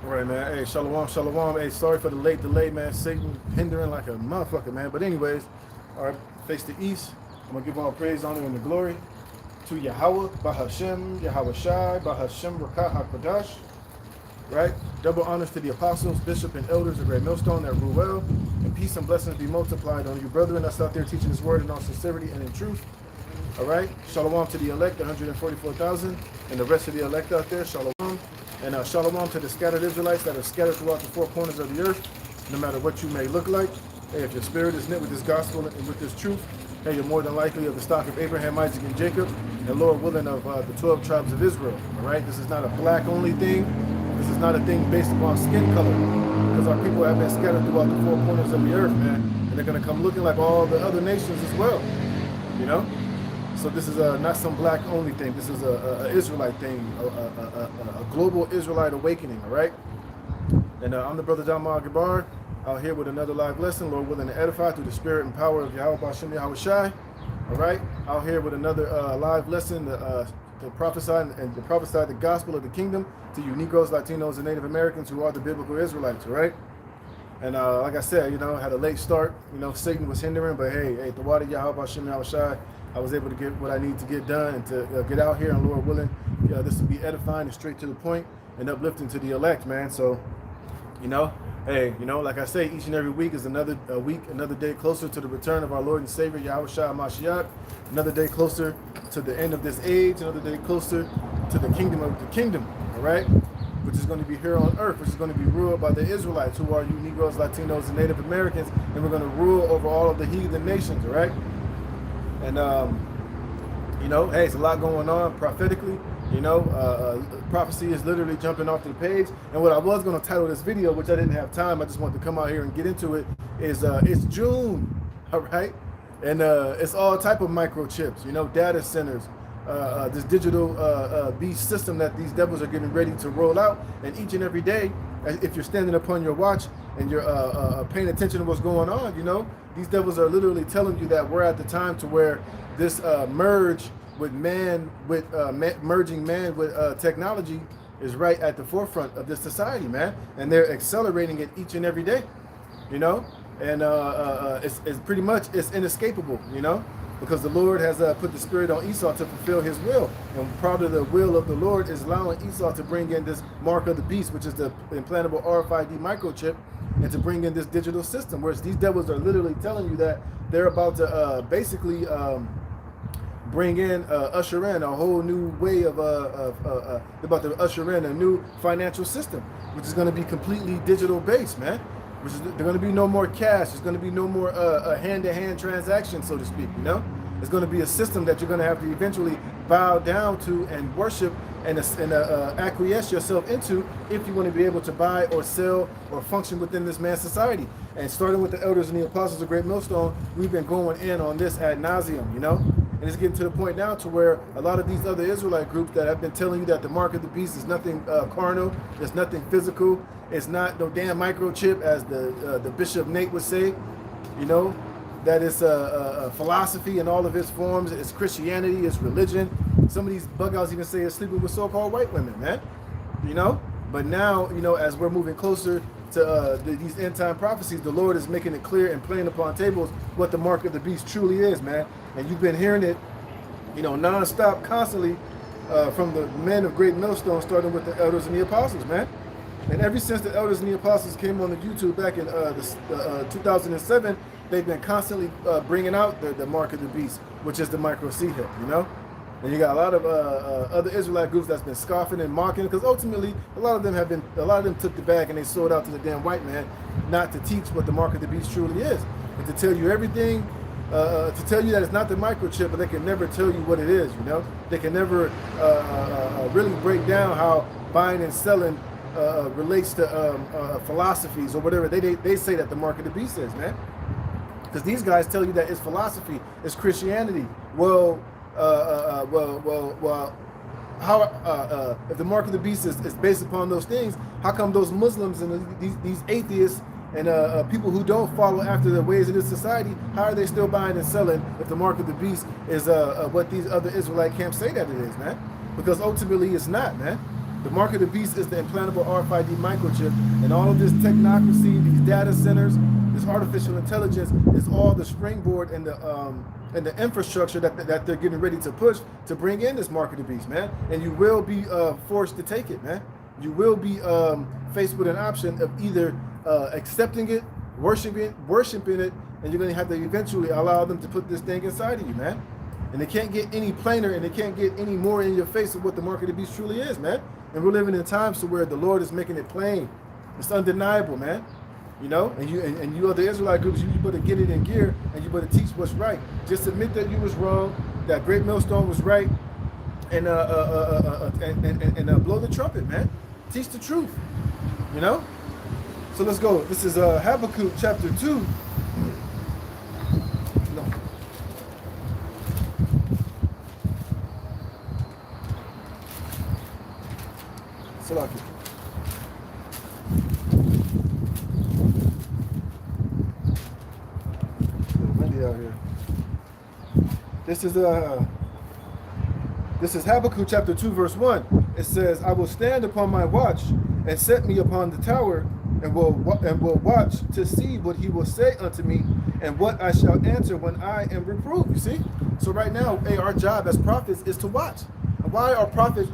All right, man. Hey, shalom, shalom. Hey, sorry for the late delay, man. Satan hindering like a motherfucker, man. But anyways, all right, face the east. I'm gonna give all praise, honor, and the glory to Yahweh, Bahashem, Yahweh Shai, Bahashem, Rakah HaKadosh. Right? Double honors to the apostles, bishop, and elders of Great Millstone that rule well. And peace and blessings be multiplied on you, brethren that's out there teaching this word in all sincerity and in truth. All right? Shalom to the elect, the 144,000, and the rest of the elect out there. Shalom. And shalom to the scattered Israelites that are scattered throughout the four corners of the earth, no matter what you may look like. Hey, if your spirit is knit with this gospel and with this truth, hey, you're more than likely of the stock of Abraham, Isaac, and Jacob, and Lord willing of the 12 tribes of Israel. All right? This is not a black-only thing. This is not a thing based upon skin color, because our people have been scattered throughout the four corners of the earth, man. And they're going to come looking like all the other nations as well, you know? So this is not some black-only thing. This is a Israelite thing, a global Israelite awakening, all right? And I'm the brother John Gabar, out here with another live lesson, Lord willing to edify through the spirit and power of Yahweh Bashem Yahweh Shai, all right? Out here with another live lesson to prophesy and to prophesy the gospel of the kingdom to you Negroes, Latinos, and Native Americans who are the biblical Israelites, all right? And like I said, you know, had a late start. You know, Satan was hindering, but hey, the water Yahweh Bashem Yahweh Shai, I was able to get what I need to get done and to get out here, and Lord willing, this will be edifying and straight to the point and uplifting to the elect, man. So, you know, hey, you know, like I say, each and every week is another week, another day closer to the return of our Lord and Savior, Yahweh Shai Mashiach, another day closer to the end of this age, another day closer to the kingdom of the kingdom, all right? Which is going to be here on earth, which is going to be ruled by the Israelites, who are you Negroes, Latinos, and Native Americans, and we're going to rule over all of the heathen nations, all right? And, you know, hey, it's a lot going on prophetically. You know, prophecy is literally jumping off the page. And what I was going to title this video, which I didn't have time, I just wanted to come out here and get into it, is it's June, all right? And it's all type of microchips, you know, data centers, this digital beast system that these devils are getting ready to roll out. And each and every day, if you're standing upon your watch and you're paying attention to what's going on, you know, these devils are literally telling you that we're at the time to where this merge with man, with merging man with technology is right at the forefront of this society, man. And they're accelerating it each and every day, you know. And it's pretty much, it's inescapable, you know, because the Lord has put the spirit on Esau to fulfill his will. And part of the will of the Lord is allowing Esau to bring in this mark of the beast, which is the implantable RFID microchip, and to bring in this digital system, whereas these devils are literally telling you that they're about to basically bring in, usher in a whole new way of, they're about to usher in a new financial system, which is going to be completely digital based, man. Which is, there's going to be no more cash. There's going to be no more hand-to-hand transactions, so to speak, you know? It's going to be a system that you're going to have to eventually bow down to and worship and acquiesce yourself into if you want to be able to buy or sell or function within this man's society. And starting with the elders and the apostles of Great Millstone, we've been going in on this ad nauseum, you know? And it's getting to the point now to where a lot of these other Israelite groups that have been telling you that the mark of the beast is nothing carnal, it's nothing physical, it's not no damn microchip, as the Bishop Nate would say, you know, that it's a philosophy in all of its forms, it's Christianity, it's religion. Some of these bug outs even say it's sleeping with so-called white women, man, you know? But now, you know, as we're moving closer to these end-time prophecies, the Lord is making it clear and playing upon tables what the mark of the beast truly is, man. And you've been hearing it, you know, non-stop, constantly from the men of Great Millstone, starting with the elders and the apostles, man. And ever since the elders and the apostles came on the YouTube back in 2007, they've been constantly bringing out the mark of the beast, which is the micro C-hip, you know? And you got a lot of other Israelite groups that's been scoffing and mocking, because ultimately a lot of them took the bag and they sold out to the damn white man, not to teach what the mark of the beast truly is, and to tell you everything, to tell you that it's not the microchip, but they can never tell you what it is, you know? They can never really break down how buying and selling relates to philosophies or whatever they say that the mark of the beast is, man. Because these guys tell you that it's philosophy, it's Christianity. Well, how if the mark of the beast is based upon those things, how come those Muslims and these atheists and people who don't follow after the ways of this society, how are they still buying and selling if the mark of the beast is what these other Israelite camps say that it is, man? Because ultimately it's not, man. You know, The mark of the beast is the implantable RFID microchip, and all of this technocracy, these data centers, this artificial intelligence is all the springboard and the infrastructure that they're getting ready to push to bring in this mark of the beast, man. And you will be forced to take it, man. You will be faced with an option of either accepting it, worshiping it, and you're going to have to eventually allow them to put this thing inside of you, man. And it can't get any plainer, and it can't get any more in your face of what the mark of the beast truly is, man. And we're living in times to where the Lord is making it plain. It's undeniable, man. You know, and you other Israelite groups, you better get it in gear, and you better teach what's right. Just admit that you was wrong, that Great Millstone was right, and blow the trumpet, man. Teach the truth, you know. So let's go. This is Habakkuk chapter 2. No. Salaki. Windy out here. This is Habakkuk chapter 2 verse 1. It says, I will stand upon my watch and set me upon the tower and will watch to see what he will say unto me and what I shall answer when I am reproved. You see? So right now, hey, our job as prophets is to watch. Why are prophets?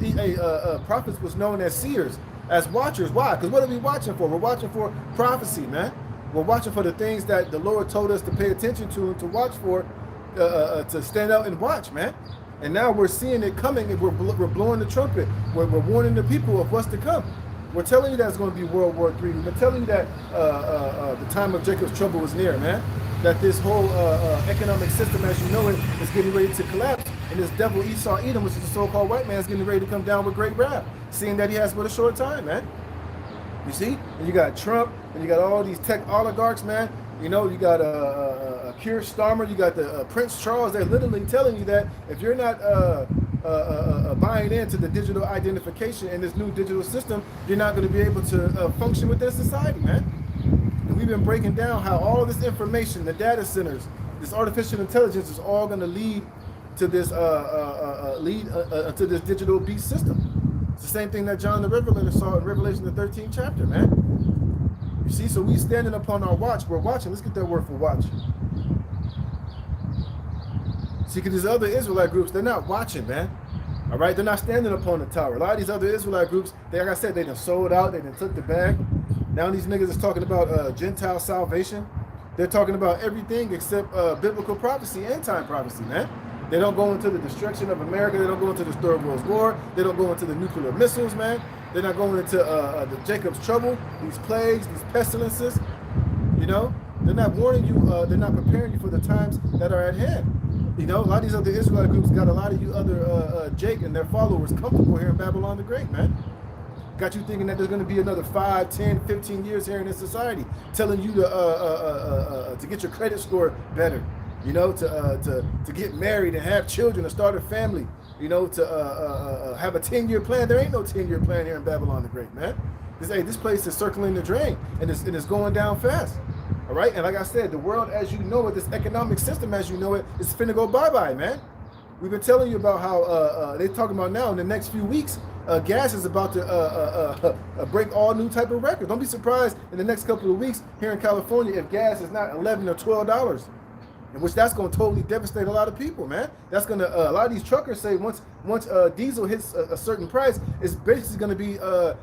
Prophets was known as seers, as watchers. Why? Because what are we watching for? We're watching for prophecy, man. We're watching for the things that the Lord told us to pay attention to and to watch for, to stand out and watch, man. And now we're seeing it coming, and we're blowing the trumpet. We're warning the people of what's to come. We're telling you that it's going to be World War III. We're telling you that the time of Jacob's trouble is near, man. That this whole economic system, as you know it, is getting ready to collapse. And this devil Esau Edom, which is the so-called white man, is getting ready to come down with great wrath, seeing that he has but a short time, man. You see? And you got Trump, and you got all these tech oligarchs, man. You know, you got Keir Starmer, you got the Prince Charles. They're literally telling you that if you're not buying into the digital identification in this new digital system, you're not going to be able to function within society, man. And we've been breaking down how all of this information, the data centers, this artificial intelligence is all going to lead to this to this digital beast system. It's the same thing that John the Revelator saw in Revelation the 13th chapter, man. You see, so we standing upon our watch. We're watching. Let's get that word for watch. See, because these other Israelite groups, they're not watching, man. All right, they're not standing upon the tower. A lot of these other Israelite groups, like I said, they done sold out. They done took the bag. Now these niggas is talking about Gentile salvation. They're talking about everything except biblical prophecy, end time prophecy, man. They don't go into the destruction of America. They don't go into the Third World War. They don't go into the nuclear missiles, man. They're not going into the Jacob's trouble, these plagues, these pestilences. You know, they're not warning you. They're not preparing you for the times that are at hand. You know, a lot of these other Israelite groups got a lot of you other Jake and their followers comfortable here in Babylon the Great, man. Got you thinking that there's going to be another 5, 10, 15 years here in this society, telling you to get your credit score better. You know, to get married and have children, to start a family. You know, to have a 10-year plan. There ain't no 10-year plan here in Babylon the Great, man. This place is circling the drain, and it's going down fast. All right, and like I said, the world as you know it, this economic system as you know it, is finna go bye-bye, man. We've been telling you about how they're talking about now in the next few weeks, gas is about to break all new type of records. Don't be surprised in the next couple of weeks here in California if gas is not $11 or $12. In which that's going to totally devastate a lot of people, man. That's going to, a lot of these truckers say once diesel hits a certain price, it's basically going to be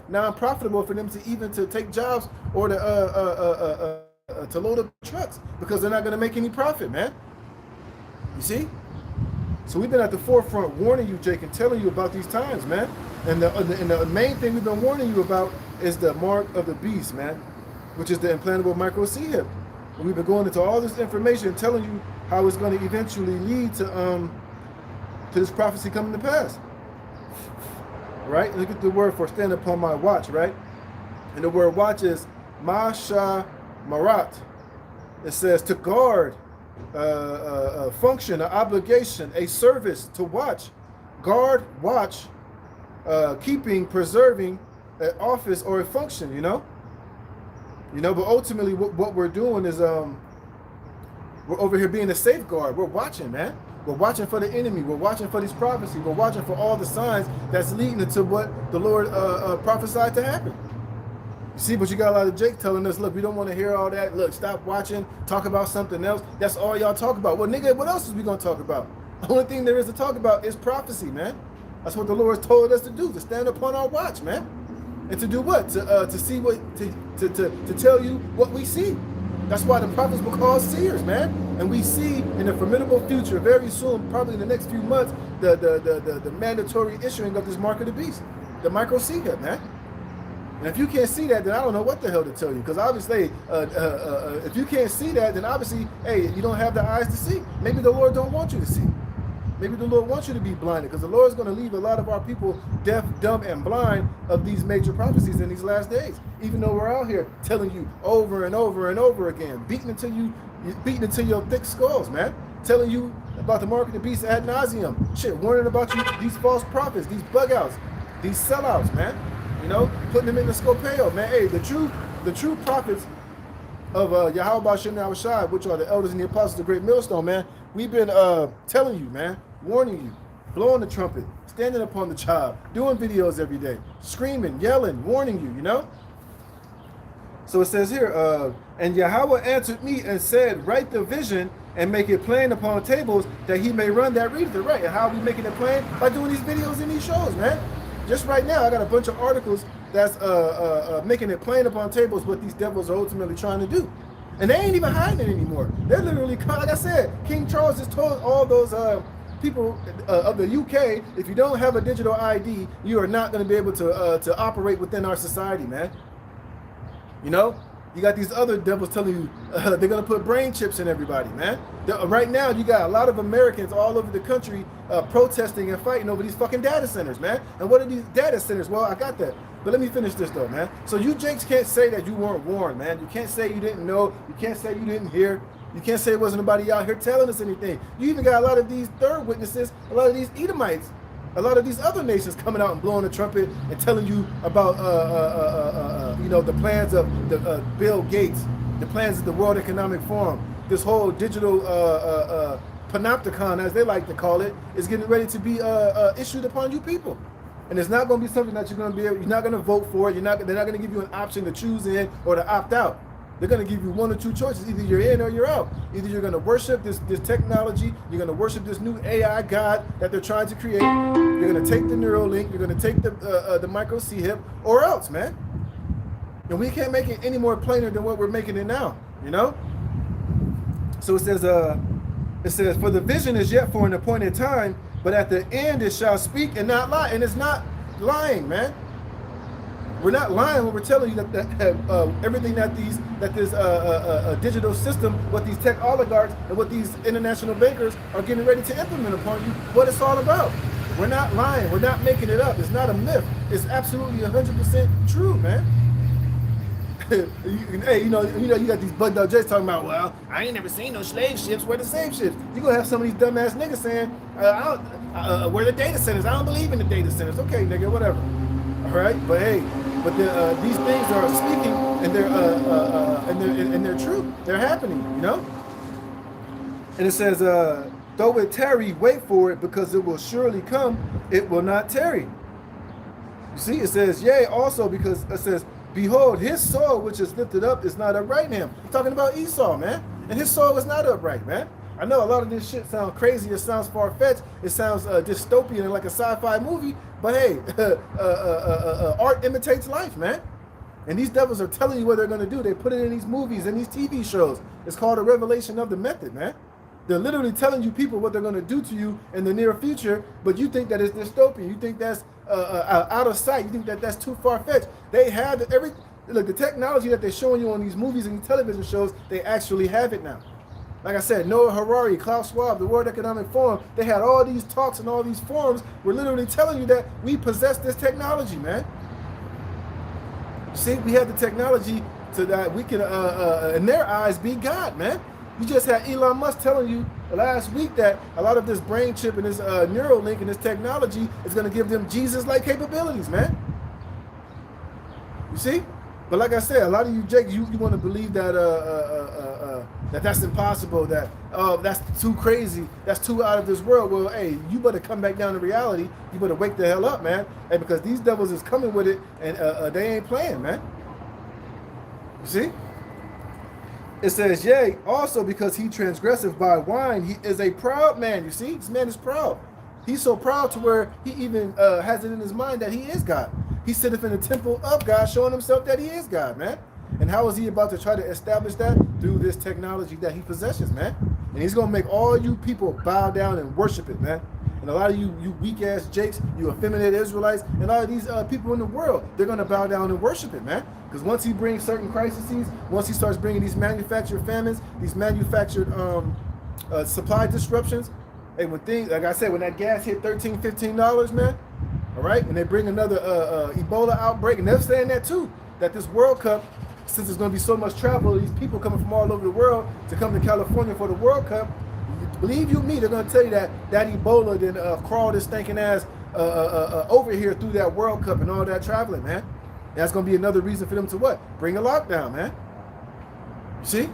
non-profitable for them to even to take jobs or to load up trucks because they're not going to make any profit, man. You see? So we've been at the forefront warning you, Jake, and telling you about these times, man. And the main thing we've been warning you about is the mark of the beast, man, which is the implantable micro C-hip. We've been going into all this information, telling you how it's going to eventually lead to this prophecy coming to pass. Right? Look at the word for stand upon my watch, right? And the word watch is Masha Marat. It says to guard, a function, an obligation, a service, to watch, guard, watch, keeping, preserving an office or a function, you know? You know, but ultimately what we're doing is we're over here being a safeguard. We're watching, man. We're watching for the enemy. We're watching for these prophecies. We're watching for all the signs that's leading into what the Lord prophesied to happen. You see, but you got a lot of Jake telling us, look, we don't want to hear all that. Look, stop watching. Talk about something else. That's all y'all talk about. Well, nigga, what else is we going to talk about? The only thing there is to talk about is prophecy, man. That's what the Lord told us to do, to stand upon our watch, man. And to do what? To see what, to tell you what we see. That's why the prophets were called seers, man. And we see in the formidable future, very soon, probably in the next few months, the mandatory issuing of this mark of the beast, the micro-CHIP, man. And if you can't see that, then I don't know what the hell to tell you. Because obviously, if you can't see that, then obviously, hey, you don't have the eyes to see. Maybe the Lord don't want you to see. Maybe the Lord wants you to be blinded, because the Lord is going to leave a lot of our people deaf, dumb, and blind of these major prophecies in these last days. Even though we're out here telling you over and over and over again, beating into your thick skulls, man. Telling you about the mark of the beast ad nauseum. Shit, warning about you, these false prophets, these bug outs, these sellouts, man. You know, putting them in the scopeo, man. Hey, the true prophets of Yahweh B'Shem Yahushua, which are the elders and the apostles of the great millstone, man. We've been telling you, man, warning you, blowing the trumpet, standing upon the child, doing videos every day, screaming, yelling, warning you, you know? So it says here, and Yahweh answered me and said, write the vision and make it plain upon tables that he may run that reader. Right, and how are we making it plain? By doing these videos and these shows, man. Just right now, I got a bunch of articles that's making it plain upon tables what these devils are ultimately trying to do. And they ain't even hiding it anymore. They're literally, like I said, King Charles just told all those people of the UK, if you don't have a digital ID, you are not going to be able to operate within our society, man. You know? You got these other devils telling you they're going to put brain chips in everybody, man. Right now, you got a lot of Americans all over the country protesting and fighting over these fucking data centers, man. And what are these data centers? Well, I got that. But let me finish this, though, man. So you Jakes can't say that you weren't warned, man. You can't say you didn't know. You can't say you didn't hear. You can't say it wasn't nobody out here telling us anything. You even got a lot of these third witnesses, a lot of these Edomites, a lot of these other nations coming out and blowing the trumpet and telling you about, you know, the plans of the Bill Gates, the plans of the World Economic Forum. This whole digital panopticon, as they like to call it, is getting ready to be issued upon you people. And it's not going to be something that you're going to be able, you're not going to vote for it. They're not going to give you an option to choose in or to opt out. They're going to give you one or two choices. Either you're in or you're out. Either you're going to worship this technology, you're going to worship this new AI God that they're trying to create. You're going to take the Neuralink, you're going to take the micro-CHIP, or else, man. And we can't make it any more plainer than what we're making it now, you know? So it says, for the vision is yet for an appointed time, but at the end it shall speak and not lie. And it's not lying, man. We're not lying when we're telling you that everything that this digital system, what these tech oligarchs and what these international bankers are getting ready to implement upon you, what it's all about. We're not lying. We're not making it up. It's not a myth. It's absolutely 100% true, man. Hey, you know, you got these bugged out jets talking about, well, I ain't never seen no slave ships. Where the slave ships? You're going to have some of these dumbass niggas saying, where the data centers? I don't believe in the data centers. Okay, nigga, whatever. All right, but hey, these things are speaking, and they're true. They're happening, you know. And it says, though it tarry, wait for it, because it will surely come. It will not tarry. You see, it says, yea, also because it says, behold, his soul which is lifted up is not upright in him. I'm talking about Esau, man, and his soul is not upright, man. I know a lot of this shit sounds crazy. It sounds far-fetched. It sounds dystopian and like a sci-fi movie. But hey, art imitates life, man. And these devils are telling you what they're going to do. They put it in these movies and these TV shows. It's called a revelation of the method, man. They're literally telling you people what they're going to do to you in the near future, but you think that it's dystopian. You think that's out of sight. You think that that's too far-fetched. They have look, the technology that they're showing you on these movies and these television shows, they actually have it now. Like I said, Noah Harari, Klaus Schwab, the World Economic Forum, they had all these talks and all these forums. We're literally telling you that we possess this technology, man. See, we have the technology so that we can, in their eyes, be God, man. You just had Elon Musk telling you last week that a lot of this brain chip and this Neuralink and this technology is going to give them Jesus-like capabilities, man. You see? But like I said, a lot of you, Jake, you want to believe that that's impossible, that that's too crazy, that's too out of this world. Well, hey, you better come back down to reality. You better wake the hell up, man. Hey, because these devils is coming with it, and they ain't playing, man. You see? It says, yea, also because he transgresseth by wine, he is a proud man. You see, this man is proud. He's so proud to where he even has it in his mind that he is God. He sitteth in the temple of God, showing himself that he is God, man. And how is he about to try to establish that? Through this technology that he possesses, man. And he's going to make all you people bow down and worship it, man. And a lot of you weak-ass jakes, you effeminate Israelites, and all of these people in the world, they're going to bow down and worship it, man. Because once he brings certain crises, once he starts bringing these manufactured famines, these manufactured supply disruptions, hey, when things, like I said, when that gas hit $13, $15, man, all right, and they bring another Ebola outbreak, and they're saying that too, that this World Cup, since there's going to be so much travel, these people coming from all over the world to come to California for the World Cup, believe you me, they're going to tell you that Ebola then crawled his stinking ass over here through that World Cup and all that traveling, man. And that's going to be another reason for them to what? Bring a lockdown, man. You see?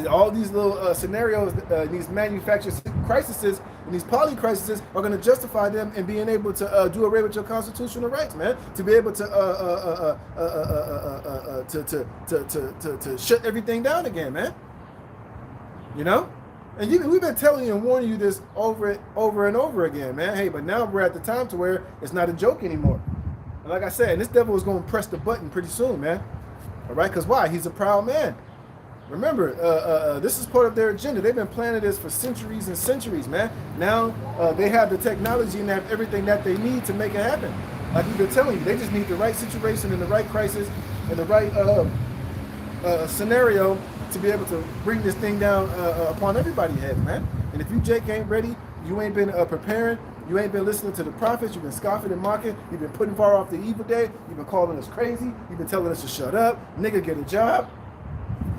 All these little scenarios, these manufactured crises, and these poly crises are going to justify them in being able to do away with your constitutional rights, man. To be able to shut everything down again, man. You know, and we've been telling you and warning you this over and over again, man. Hey, but now we're at the time to where it's not a joke anymore. And like I said, this devil is going to press the button pretty soon, man. All right, because why? He's a proud man. Remember, this is part of their agenda. They've been planning this for centuries and centuries, man. Now they have the technology and they have everything that they need to make it happen. Like we've been telling you, they just need the right situation and the right crisis and the right scenario to be able to bring this thing down upon everybody's head, man. And if you, Jake, ain't ready, you ain't been preparing, you ain't been listening to the prophets, you've been scoffing and mocking, you've been putting far off the evil day, you've been calling us crazy, you've been telling us to shut up, nigga, get a job.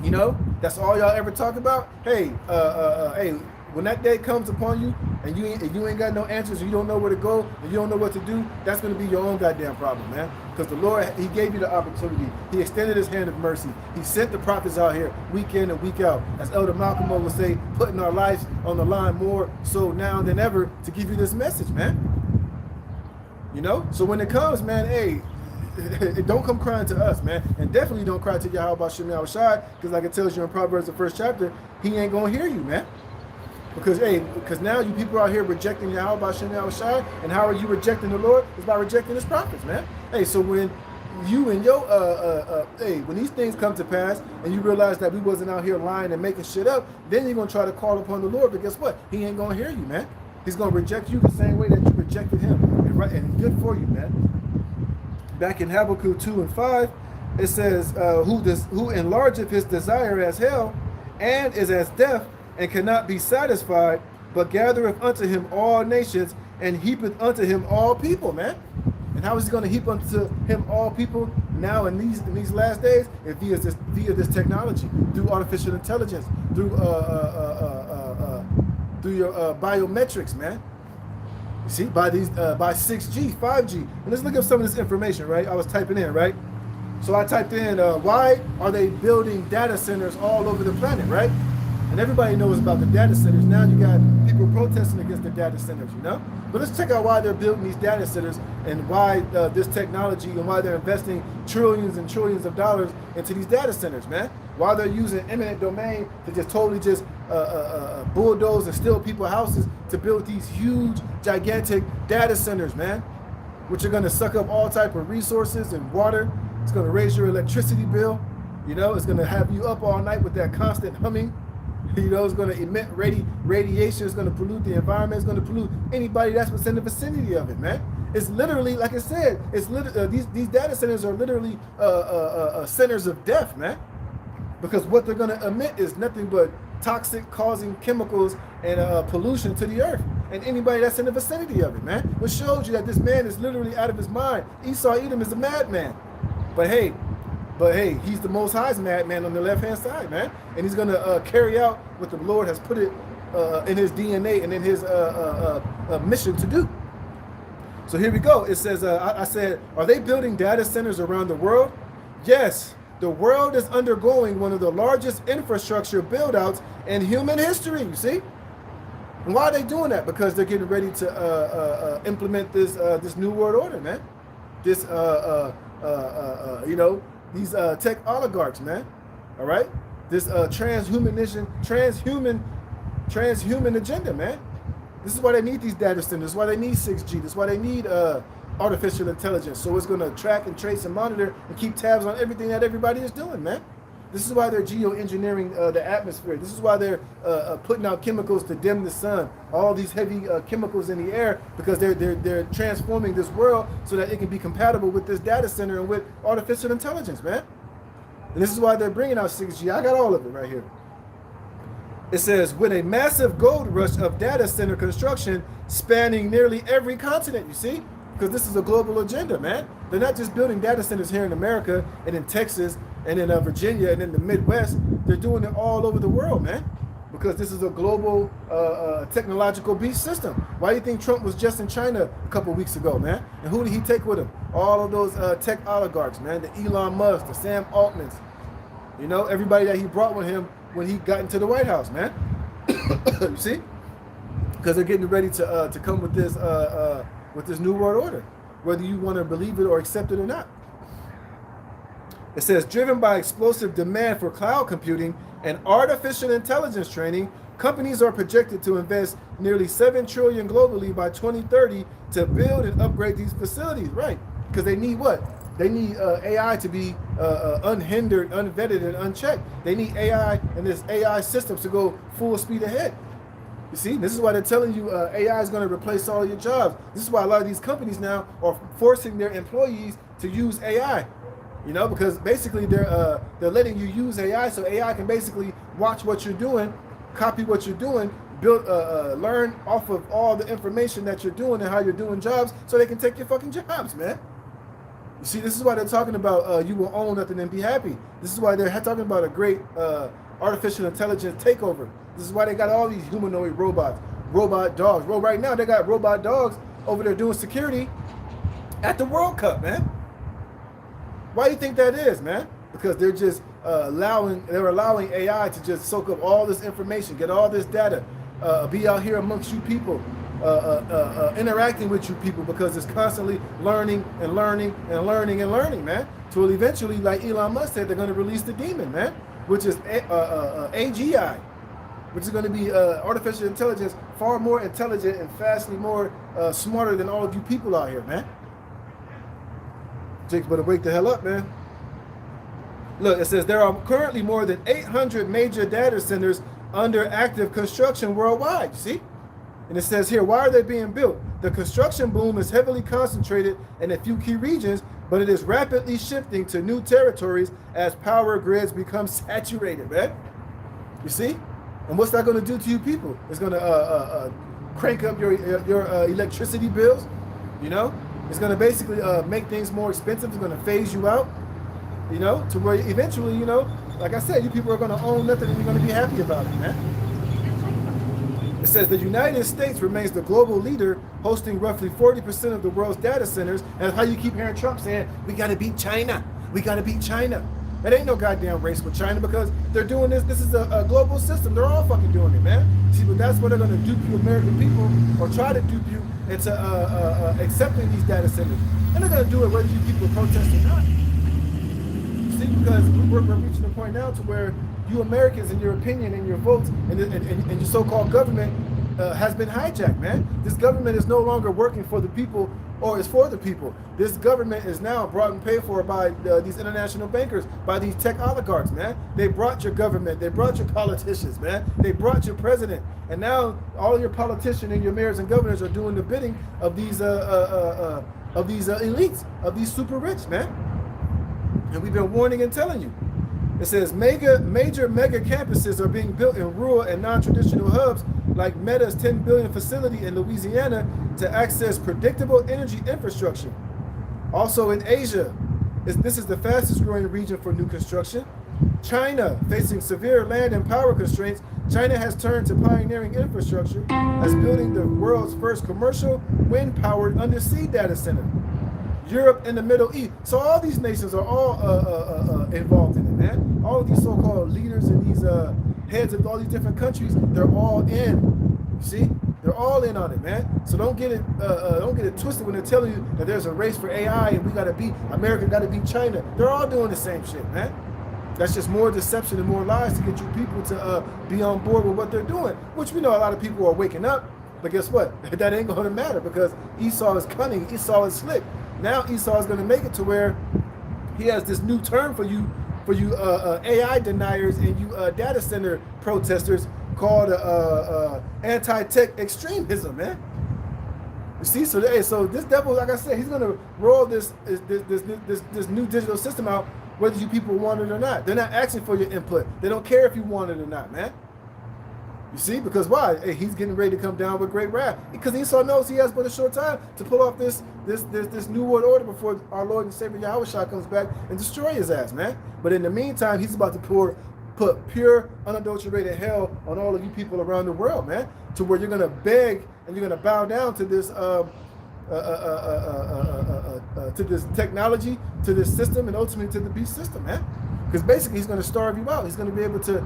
You know, that's all y'all ever talk about. Hey, hey, when that day comes upon you and you ain't got no answers, and you don't know where to go, and you don't know what to do, that's going to be your own goddamn problem, man. Because the Lord, he gave you the opportunity. He extended his hand of mercy. He sent the prophets out here week in and week out. As Elder Malcolm would say, putting our lives on the line more so now than ever to give you this message, man. You know? So when it comes, man, hey, don't come crying to us, man. And definitely don't cry to Yahweh Shem Yahushai, because like it tells you in Proverbs, the 1st chapter, he ain't going to hear you, man. Because, hey, because now you people out here rejecting Yahweh Shem Yahushai, and how are you rejecting the Lord? It's by rejecting his prophets, man. Hey, so when you and your, hey, when these things come to pass, and you realize that we wasn't out here lying and making shit up, then you're going to try to call upon the Lord, but guess what? He ain't going to hear you, man. He's going to reject you the same way that you rejected him. And good for you, man. Back in Habakkuk 2 and 5, it says, who enlargeth his desire as hell, and is as deaf, and cannot be satisfied, but gathereth unto him all nations, and heapeth unto him all people, man. And how is he going to heap unto him all people now in these last days? If via this technology, through artificial intelligence, through your biometrics, man. You see, by 6G, 5G. And let's look up some of this information, right? I was typing in, right? So I typed in, why are they building data centers all over the planet, right? And everybody knows about the data centers. Now you got people protesting against the data centers, you know? But let's check out why they're building these data centers and why this technology and why they're investing trillions and trillions of dollars into these data centers, man. Why they're using eminent domain to just totally just bulldoze and steal people's houses to build these huge, gigantic data centers, man, which are going to suck up all type of resources and water. It's going to raise your electricity bill. You know, it's going to have you up all night with that constant humming. You know, it's going to emit radiation. It's going to pollute the environment. It's going to pollute anybody that's within the vicinity of it, man. It's literally, like I said, it's these data centers are literally centers of death, man. Because what they're going to emit is nothing but toxic causing chemicals and pollution to the earth and anybody that's in the vicinity of it, man. Which shows you that this man is literally out of his mind. Esau Edom is a madman. But hey, he's the Most High's madman on the left-hand side, man. And he's going to carry out what the Lord has put it in his DNA and in his mission to do. So here we go. It says, I said, are they building data centers around the world? Yes, the world is undergoing one of the largest infrastructure build-outs in human history, you see? And why are they doing that? Because they're getting ready to implement this new world order, man. This, you know, these tech oligarchs, man. All right? This transhuman agenda, man. This is why they need these data centers. This is why they need 6G. This is why they need artificial intelligence. So it's going to track and trace and monitor and keep tabs on everything that everybody is doing, man. This is why they're geoengineering the atmosphere. This is why they're putting out chemicals to dim the sun. All these heavy chemicals in the air, because they're transforming this world so that it can be compatible with this data center and with artificial intelligence, man. And this is why they're bringing out 6G. I got all of it right here. It says, with a massive gold rush of data center construction spanning nearly every continent, you see? Because this is a global agenda, man. They're not just building data centers here in America and in Texas and in Virginia and in the Midwest. They're doing it all over the world, man. Because this is a global technological beast system. Why do you think Trump was just in China a couple weeks ago, man? And who did he take with him? All of those tech oligarchs, man. The Elon Musk, the Sam Altmans. You know, everybody that he brought with him when he got into the White House, man. You see? Because they're getting ready to come with this new world order, whether you want to believe it or accept it or not. It says, driven by explosive demand for cloud computing and artificial intelligence training, companies are projected to invest nearly $7 trillion globally by 2030 to build and upgrade these facilities, right? Because they need what? They need AI to be unhindered, unvetted, and unchecked. They need AI and this AI systems to go full speed ahead. You see, this is why they're telling you AI is going to replace all your jobs. This is why a lot of these companies now are forcing their employees to use AI. You know, because basically they're letting you use AI, so AI can basically watch what you're doing, copy what you're doing, build, learn off of all the information that you're doing and how you're doing jobs, so they can take your fucking jobs, man. You see, this is why they're talking about you will own nothing and be happy. This is why they're talking about a great artificial intelligence takeover. This is why they got all these humanoid robots, robot dogs. Well, right now they got robot dogs over there doing security at the World Cup, man. Why do you think that is, man? Because they're just allowing AI to just soak up all this information, get all this data, be out here amongst you people, interacting with you people, because it's constantly learning and learning and learning and learning, man. So eventually, like Elon Musk said, they're going to release the demon, man, which is AGI, which is going to be artificial intelligence, far more intelligent and vastly more smarter than all of you people out here, man. Jakes better wake the hell up, man. Look, it says there are currently more than 800 major data centers under active construction worldwide, you see? And it says here, why are they being built? The construction boom is heavily concentrated in a few key regions, but it is rapidly shifting to new territories as power grids become saturated, man. You see? And what's that going to do to you people? It's going to crank up your electricity bills, you know? It's going to basically make things more expensive. It's going to phase you out, you know, to where eventually, you know, like I said, you people are going to own nothing and you're going to be happy about it, man. It says the United States remains the global leader, hosting roughly 40% of the world's data centers. And how you keep hearing Trump saying, we got to beat China. We got to beat China. It ain't no goddamn race with China, because they're doing this. This is a global system. They're all fucking doing it, man. See, but that's what they're going to dupe you American people, or try to dupe you into accepting these data centers. And they're going to do it whether you people protest or not. See, because we're reaching a point now to where you Americans and your opinion and your votes and your so-called government has been hijacked, man. This government is no longer working for the people or is for the people. This government is now brought and paid for by these international bankers, by these tech oligarchs, man. They brought your government, they brought your politicians, man. They brought your president, and now all your politicians and your mayors and governors are doing the bidding of these elites, of these super rich, man. And we've been warning and telling you. It says major mega campuses are being built in rural and non-traditional hubs, like Meta's $10 billion facility in Louisiana, to access predictable energy infrastructure. Also in Asia, this is the fastest growing region for new construction. China, facing severe land and power constraints, China has turned to pioneering infrastructure as building the world's first commercial wind-powered undersea data center. Europe, and the Middle East. So all these nations are all involved in it, man. All of these so-called leaders and these heads of all these different countries, they're all in. You see, they're all in on it, man. So don't get it twisted when they're telling you that there's a race for AI and we gotta beat America, gotta beat China. They're all doing the same shit, man. That's just more deception and more lies to get you people to be on board with what they're doing, which we know a lot of people are waking up. But guess what? That ain't going to matter because Esau is cunning. Esau is slick. Now Esau is going to make it to where he has this new term for you AI deniers and you data center protesters called anti-tech extremism, man. You see, so this devil, like I said, he's going to roll this new digital system out, whether you people want it or not. They're not asking for your input. They don't care if you want it or not, man. You see, because why? Hey, he's getting ready to come down with great wrath. Because Esau knows he has but a short time to pull off this new world order before our Lord and Savior Yahushua comes back and destroy his ass, man. But in the meantime, he's about to put pure, unadulterated hell on all of you people around the world, man. To where you're gonna beg and you're gonna bow down to this to this technology, to this system, and ultimately to the beast system, man. Because basically he's going to starve you out. He's going to be able to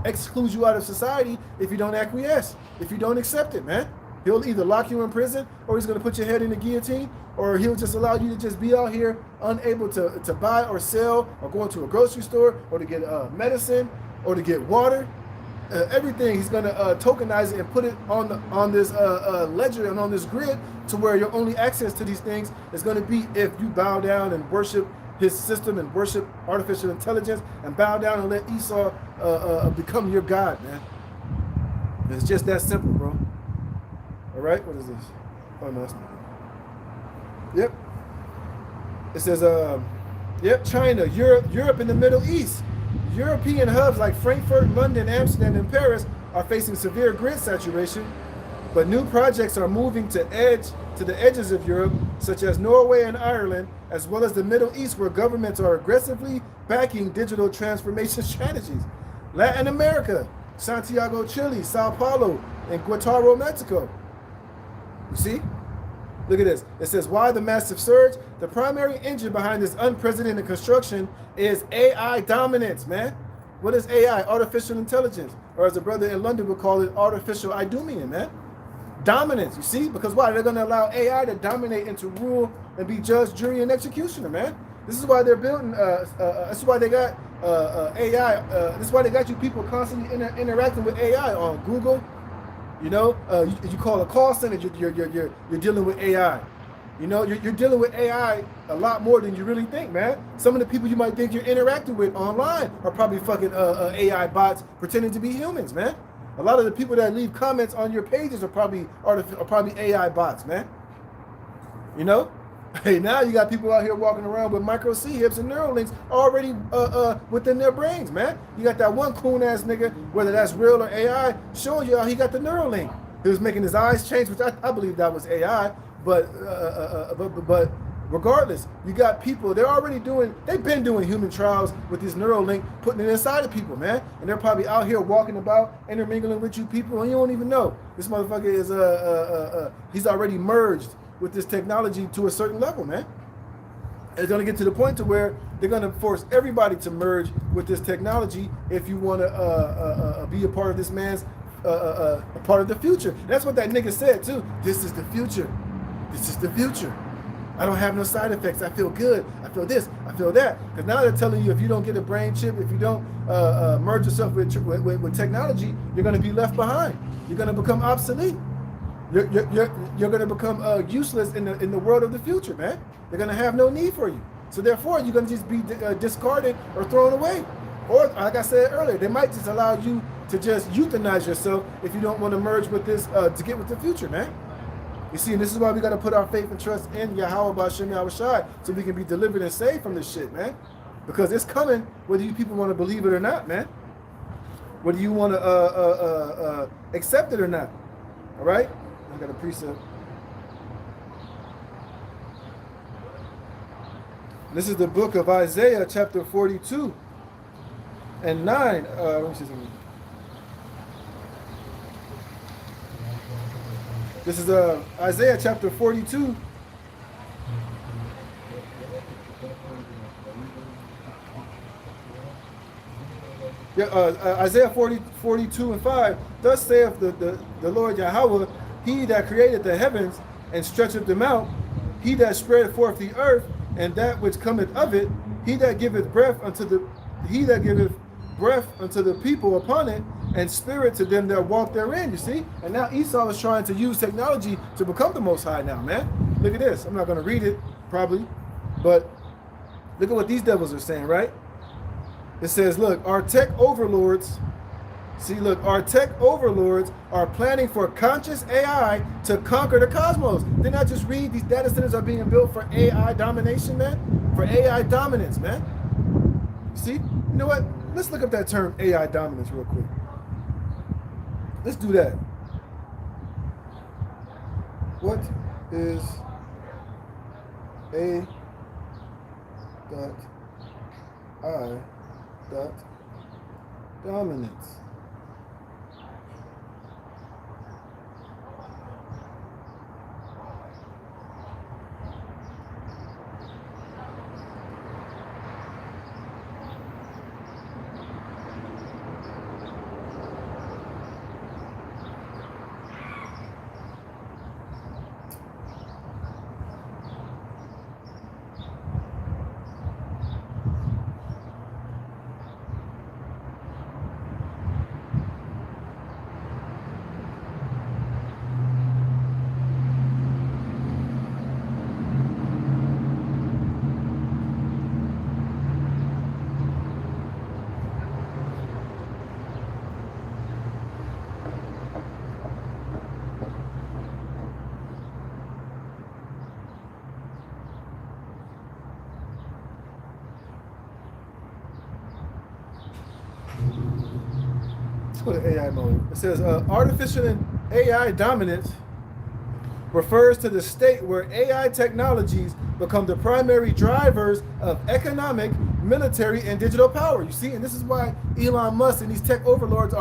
exclude you out of society if you don't acquiesce, if you don't accept it, man. He'll either lock you in prison, or he's going to put your head in the guillotine, or he'll just allow you to just be out here unable to buy or sell, or go into a grocery store, or to get medicine, or to get water. Everything he's going to tokenize it and put it on this ledger and on this grid, to where your only access to these things is going to be if you bow down and worship his system and worship artificial intelligence and bow down and let Esau become your God, man. It's just that simple, bro. All right, what is this? Oh no, that's not it. Yep. It says, yep, China, Europe, and the Middle East. European hubs like Frankfurt, London, Amsterdam, and Paris are facing severe grid saturation, but new projects are moving to the edges of Europe, such as Norway and Ireland, as well as the Middle East, where governments are aggressively backing digital transformation strategies. Latin America, Santiago, Chile, Sao Paulo, and Querétaro, Mexico. You see? Look at this. It says, why the massive surge? The primary engine behind this unprecedented construction is AI dominance, man. What is AI? Artificial intelligence. Or as a brother in London would call it, artificial idumean, man. Dominance, you see? Because why? They're going to allow AI to dominate and to rule and be judge, jury, and executioner, man. This is why they're building, this is why they got AI, this is why they got you people constantly interacting with AI on Google. You know, you call a call center, you're dealing with AI. You know, you're dealing with AI a lot more than you really think, man. Some of the people you might think you're interacting with online are probably fucking AI bots pretending to be humans, man. A lot of the people that leave comments on your pages are probably AI bots, man. You know? Hey, now you got people out here walking around with micro C-hips and Neuralinks already within their brains, man. You got that one coon ass nigga, whether that's real or AI, showing you how he got the Neuralink. He was making his eyes change, which I believe that was AI. But regardless, you got people, they've been doing human trials with this Neuralink, putting it inside of people, man. And they're probably out here walking about, intermingling with you people, and you don't even know. This motherfucker is, he's already merged with this technology to a certain level, man. It's going to get to the point to where they're going to force everybody to merge with this technology if you want to be a part of this man's, a part of the future. That's what that nigga said too. This is the future. This is the future. I don't have no side effects. I feel good. I feel this. I feel that. Because now they're telling you if you don't get a brain chip, if you don't merge yourself with technology, you're going to be left behind. You're going to become obsolete. You're going to become useless in the world of the future, man. They're going to have no need for you. So therefore, you're going to just be discarded or thrown away. Or, like I said earlier, they might just allow you to just euthanize yourself if you don't want to merge with this to get with the future, man. You see, and this is why we got to put our faith and trust in Yahweh B'Shem Yahushai so we can be delivered and saved from this shit, man. Because it's coming whether you people want to believe it or not, man. Whether you want to accept it or not. All right? I got a precept. This is the book of Isaiah, chapter 42 and 9. Let me see something. This is Isaiah chapter 42 Yeah, Isaiah 42:5. Thus saith the Lord Yahweh, He that created the heavens and stretcheth them out, He that spread forth the earth and that which cometh of it, He that giveth breath unto the people upon it, and spirit to them that walk therein. You see? And now Esau is trying to use technology to become the Most High now, man. Look at this. I'm not going to read it, probably, but look at what these devils are saying, right? It says, look, our tech overlords are planning for conscious AI to conquer the cosmos. Didn't I just read these data centers are being built for AI domination, man? For AI dominance, man. See? You know what? Let's look up that term AI dominance real quick. Let's do that. What is AI dominance? Let's go to AI mode. It says artificial and AI dominance refers to the state where AI technologies become the primary drivers of economic, military, and digital power. You see, and this is why Elon Musk and these tech overlords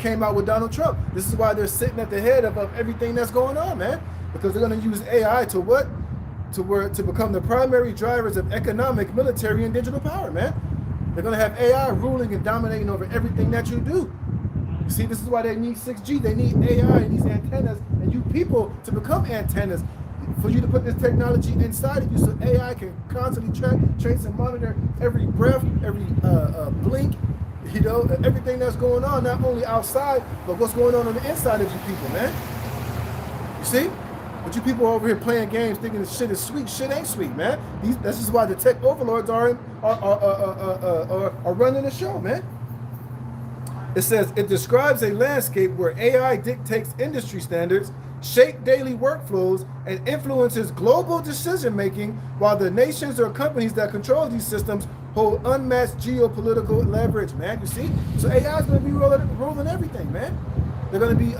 came out with Donald Trump. This is why they're sitting at the head of everything that's going on, man. Because they're going to use AI to what? To become the primary drivers of economic, military, and digital power, man. They're going to have AI ruling and dominating over everything that you do. You see, this is why they need 6G. They need AI and these antennas and you people to become antennas for you to put this technology inside of you so AI can constantly track, trace, and monitor every breath, every blink, you know, everything that's going on, not only outside, but what's going on the inside of you people, man. You see? But you people over here playing games thinking this shit is sweet. Shit ain't sweet, man. This is why the tech overlords are running the show, man. It says it describes a landscape where AI dictates industry standards, shape daily workflows, and influences global decision making, while the nations or companies that control these systems hold unmatched geopolitical leverage, man. You see? So AI is going to be ruling everything, man. They're going to be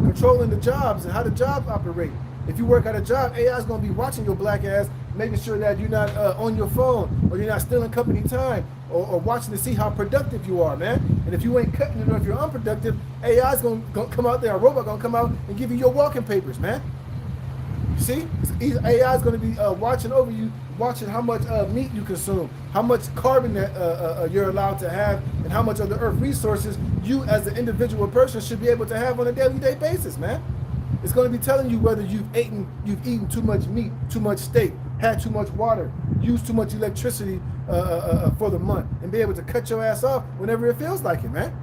controlling the jobs and how the jobs operate. If you work at a job, AI is going to be watching your black ass, making sure that you're not on your phone or you're not stealing company time or watching to see how productive you are, man. And if you ain't cutting it or if you're unproductive, AI is going to come out there, a robot going to come out and give you your walking papers, man. You see? AI is going to be watching over you, watching how much meat you consume, how much carbon that you're allowed to have, and how much of the earth resources you as an individual person should be able to have on a daily basis, man. It's going to be telling you whether you've eaten too much meat, too much steak, had too much water, used too much electricity for the month, and be able to cut your ass off whenever it feels like it, man.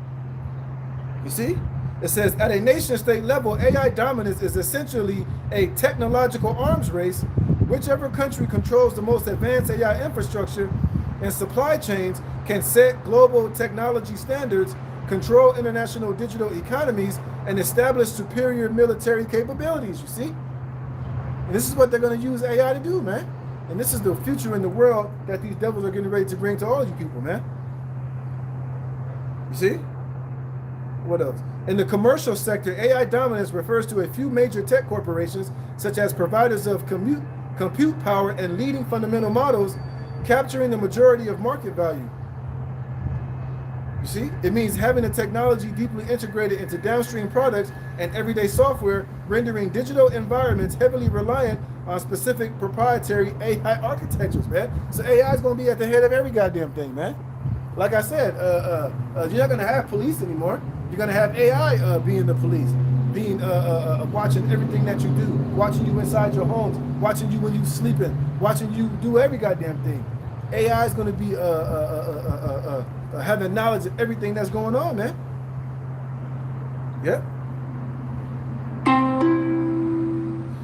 You see? It says, at a nation-state level, AI dominance is essentially a technological arms race. Whichever country controls the most advanced AI infrastructure and supply chains can set global technology standards, control international digital economies, and establish superior military capabilities, you see? And this is what they're going to use AI to do, man. And this is the future in the world that these devils are getting ready to bring to all you people, man. You see? What else? In the commercial sector, AI dominance refers to a few major tech corporations, such as providers of compute power and leading fundamental models, capturing the majority of market value. You see? It means having the technology deeply integrated into downstream products and everyday software, rendering digital environments heavily reliant on specific proprietary AI architectures, man. So AI is going to be at the head of every goddamn thing, man. Like I said, you're not going to have police anymore. You're going to have AI being the police, being watching everything that you do, watching you inside your homes, watching you when you sleeping, watching you do every goddamn thing. AI is going to be having knowledge of everything that's going on, man. Yep.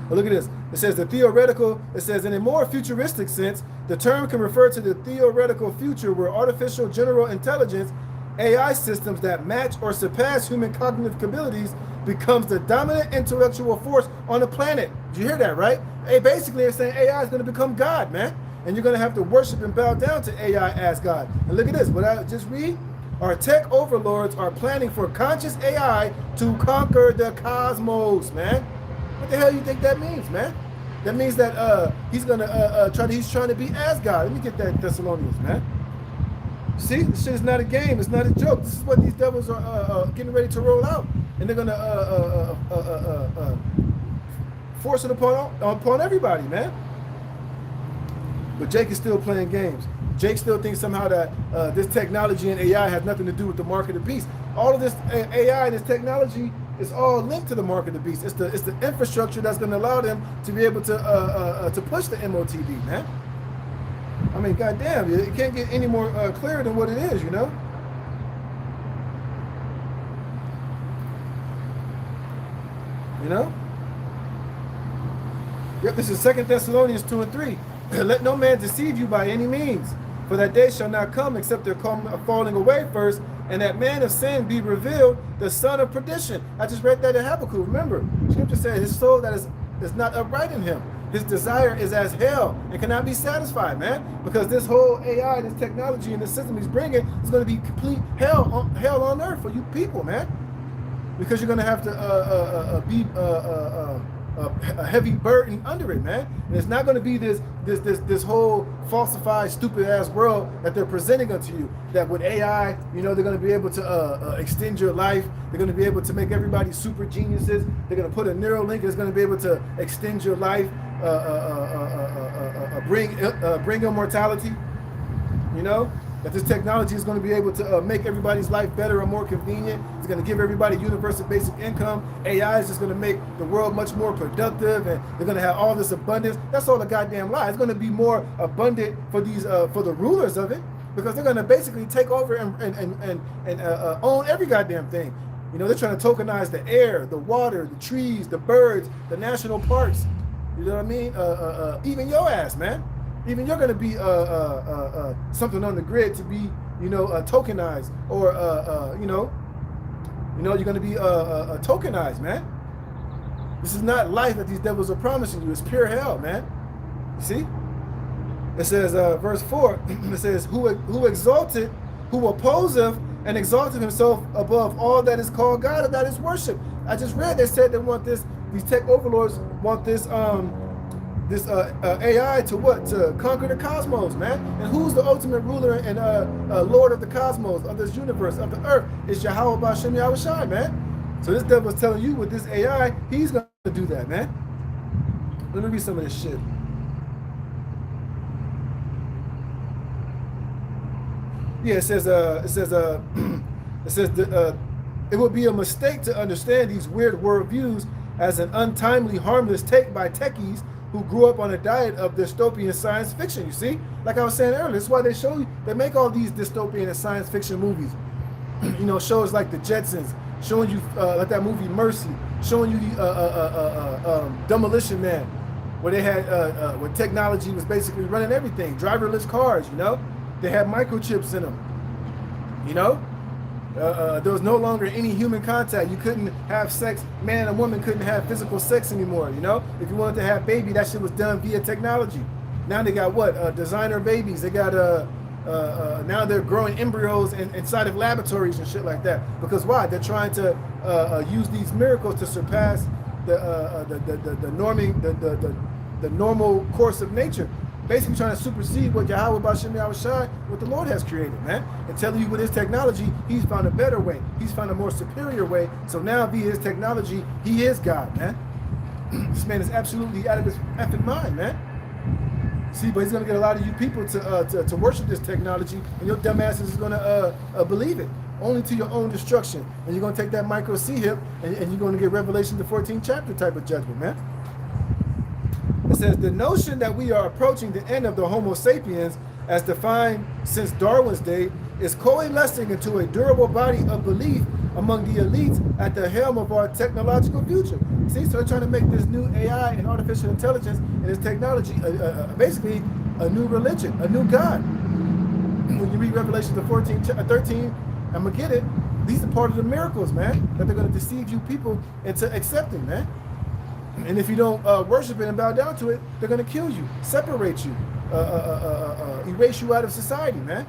But look at this. It says the theoretical, it says in a more futuristic sense, the term can refer to the theoretical future where artificial general intelligence, AI systems that match or surpass human cognitive abilities becomes the dominant intellectual force on the planet. Did you hear that, right? Hey, basically, they're saying AI is going to become God, man. And you're going to have to worship and bow down to AI as God. And look at this. What I just read. Our tech overlords are planning for conscious AI to conquer the cosmos, man. What the hell you think that means, man? That means that he's gonna he's trying to be as God. Let me get that Thessalonians, man. See, this shit is not a game. It's not a joke. This is what these devils are getting ready to roll out, and they're gonna force it upon everybody, man. But Jake is still playing games. Jake still thinks somehow that this technology and AI has nothing to do with the mark of the beast. All of this AI and this technology is all linked to the mark of the beast. It's the infrastructure that's going to allow them to be able to push the MOTB, man. I mean, goddamn, it can't get any more clear than what it is, you know. You know. Yep, this is 2 Thessalonians 2 and 3. Let no man deceive you by any means, for that day shall not come except there come a falling away first, and that man of sin be revealed, the son of perdition. I just read that in Habakkuk. Remember, Scripture said his soul that is not upright in him. His desire is as hell and cannot be satisfied, man. Because this whole AI, this technology, and the system he's bringing is going to be complete hell on earth for you people, man. Because you're going to have to be a heavy burden under it, man. And it's not going to be this whole falsified, stupid ass world that they're presenting unto you. That with AI, you know, they're going to be able to extend your life. They're going to be able to make everybody super geniuses. They're going to put a neural link that's going to be able to extend your life, bring immortality. You know, that this technology is going to be able to make everybody's life better and more convenient. It's going to give everybody universal basic income. AI is just going to make the world much more productive, and they're going to have all this abundance. That's all a goddamn lie. It's going to be more abundant for these for the rulers of it, because they're going to basically take over and own every goddamn thing. You know, they're trying to tokenize the air, the water, the trees, the birds, the national parks. You know what I mean? Even your ass, man. Even you're going to be something on the grid to be, you know, tokenized, or you know, you're going to be tokenized, man. This is not life that these devils are promising you. It's pure hell, man. You see? It says, verse 4. It says, "Who exalted, who opposeth and exalted himself above all that is called God, and that is worship." I just read they said they want this. These tech overlords want this AI to what? To conquer the cosmos, man. And who's the ultimate ruler and Lord of the cosmos, of this universe, of the earth? It's Yahweh B'Shem Yahushai, man. So this devil is telling you with this AI, he's going to do that, man. Let me read some of this shit. Yeah, it says it would be a mistake to understand these weird worldviews as an untimely, harmless take by techies who grew up on a diet of dystopian science fiction. You see, like I was saying earlier, that's why they make all these dystopian and science fiction movies. You know, shows like The Jetsons, showing you like that movie Mercy, showing you Demolition Man, where they had where technology was basically running everything, driverless cars. You know, they had microchips in them. You know. There was no longer any human contact. You couldn't have sex. Man and woman couldn't have physical sex anymore. You know, if you wanted to have baby, that shit was done via technology. Now they got what? Designer babies. They got now they're growing embryos inside of laboratories and shit like that. Because why? They're trying to use these miracles to surpass the normal course of nature. Basically trying to supersede what Yahweh B'Shem Yahushai, what the Lord has created, man. And telling you with his technology, he's found a better way. He's found a more superior way. So now via his technology, he is God, man. This man is absolutely out of his effing mind, man. See, but he's gonna get a lot of you people to worship this technology, and your dumbasses is gonna believe it, only to your own destruction. And you're gonna take that micro C-hip, and you're gonna get Revelation the 14th chapter type of judgment, man. It says the notion that we are approaching the end of the Homo sapiens, as defined since Darwin's day, is coalescing into a durable body of belief among the elites at the helm of our technological future. See, so they're trying to make this new AI and artificial intelligence and this technology basically a new religion, a new God. When you read Revelation the 13, I'm gonna get it. These are part of the miracles, man, that they're gonna deceive you people into accepting, man. And if you don't worship it and bow down to it, they're gonna kill you, separate you, erase you out of society, man.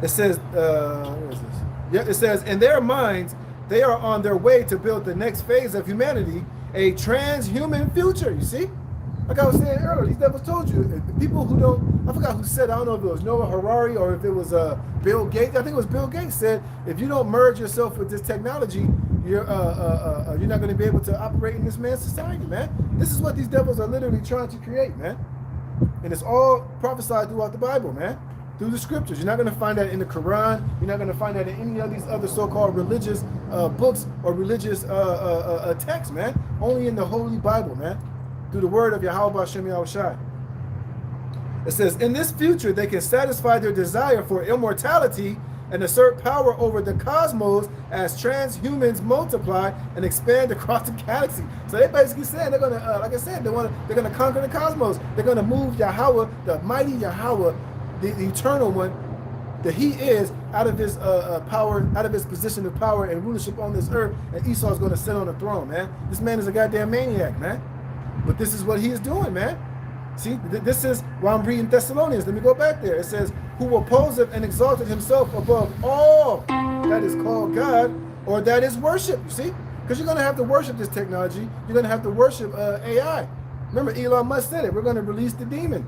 It says, where is this? Yeah, it says, in their minds, they are on their way to build the next phase of humanity, a transhuman future, you see? Like I was saying earlier, these devils told you, people who don't, I forgot who said, I don't know if it was Noah Harari or if it was Bill Gates. I think it was Bill Gates said, if you don't merge yourself with this technology, you're not going to be able to operate in this man's society, man. This is what these devils are literally trying to create, man. And it's all prophesied throughout the Bible, man. Through the scriptures. You're not going to find that in the Quran. You're not going to find that in any of these other so-called religious books or religious texts, man. Only in the Holy Bible, man. Through the word of Yahweh Hashem Yahushai. It says, in this future, they can satisfy their desire for immortality and assert power over the cosmos as transhumans multiply and expand across the galaxy. So they basically saying they're going to, like I said, they're going to conquer the cosmos. They're going to move Yahweh, the mighty Yahweh, the eternal one, that he is, out of his power, out of his position of power and rulership on this earth, and Esau's going to sit on the throne, man. This man is a goddamn maniac, man. But this is what he is doing, man. See, this is why I'm reading Thessalonians. Let me go back there. It says, who opposeth and exalted himself above all that is called God or that is worship. You see? Because you're going to have to worship this technology. You're going to have to worship AI. Remember, Elon Musk said it. We're going to release the demon.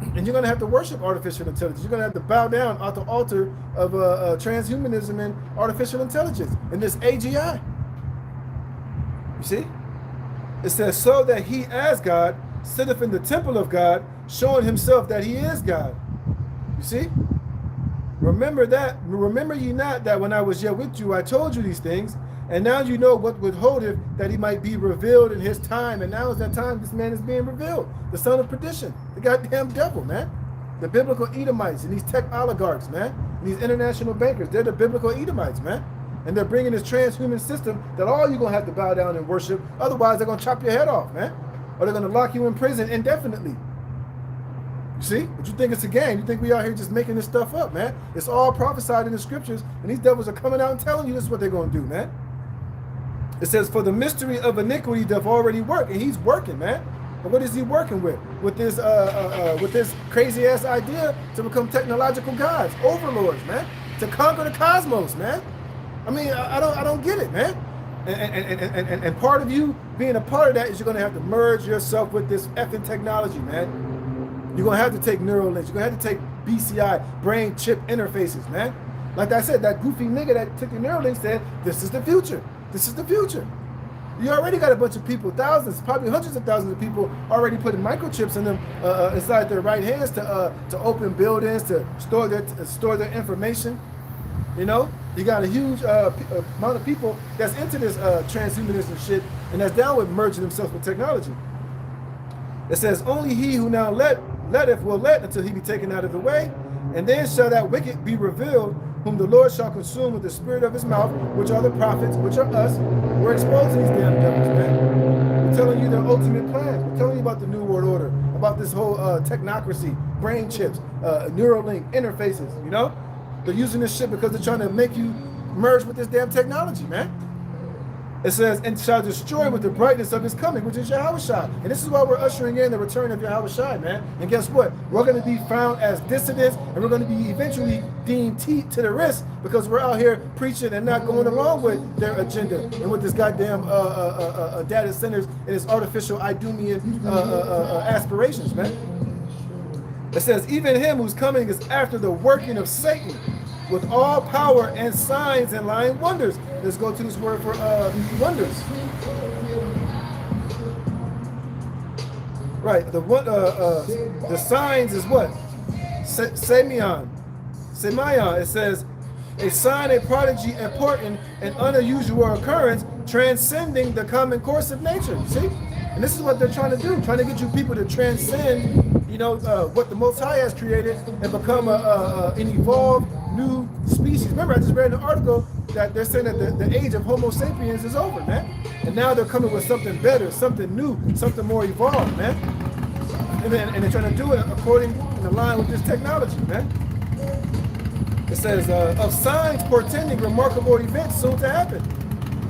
And you're going to have to worship artificial intelligence. You're going to have to bow down at the altar of transhumanism and artificial intelligence in this AGI. You see? It says, so that he as God sitteth in the temple of God, showing himself that he is God. You see? Remember ye not that when I was yet with you, I told you these things, and now you know what withholdeth that he might be revealed in his time. And now is that time this man is being revealed. The son of perdition, the goddamn devil, man. The biblical Edomites and these tech oligarchs, man. And these international bankers, they're the biblical Edomites, man. And they're bringing this transhuman system that all you're going to have to bow down and worship. Otherwise, they're going to chop your head off, man. Or they're going to lock you in prison indefinitely. You see? But you think it's a game. You think we out here just making this stuff up, man. It's all prophesied in the scriptures. And these devils are coming out and telling you this is what they're going to do, man. It says, for the mystery of iniquity doth already work. And he's working, man. But what is he working with? With this crazy-ass idea to become technological gods, overlords, man. To conquer the cosmos, man. I mean, I don't get it, man. And part of you being a part of that is you're going to have to merge yourself with this effing technology, man. You're going to have to take Neuralinks. You're going to have to take BCI, brain chip interfaces, man. Like I said, that goofy nigga that took the Neuralink said, this is the future. This is the future. You already got a bunch of people, thousands, probably hundreds of thousands of people already putting microchips in them inside their right hands to open buildings, to store their information. You know, you got a huge amount of people that's into this transhumanism shit and that's down with merging themselves with technology. It says, only he who now letteth will let until he be taken out of the way, and then shall that wicked be revealed, whom the Lord shall consume with the spirit of his mouth, which are the prophets, which are us. We're exposing these damn devils, man. We're telling you their ultimate plans. We're telling you about the New World Order, about this whole technocracy, brain chips, Neuralink, interfaces, you know? They're using this shit because they're trying to make you merge with this damn technology, man. It says, and shall destroy with the brightness of his coming, which is Yahushua. And this is why we're ushering in the return of Yahushua, man. And guess what? We're going to be found as dissidents, and we're going to be eventually deemed to the wrist because we're out here preaching and not going along with their agenda and with this goddamn data centers and its artificial Idumean aspirations, man. It says, even him whose coming is after the working of Satan, with all power and signs and lying wonders. Let's go to this word for wonders. Right. The signs is what? Semion. Semion. It says a sign, a prodigy, important and unusual occurrence, transcending the common course of nature. You see? And this is what they're trying to do, trying to get you people to transcend, you know, what the Most High has created and become an evolved new species. Remember, I just read an article that they're saying that the age of Homo sapiens is over, man. And now they're coming with something better, something new, something more evolved, man. And they're trying to do it according in the line with this technology, man. It says, of signs portending remarkable events soon to happen.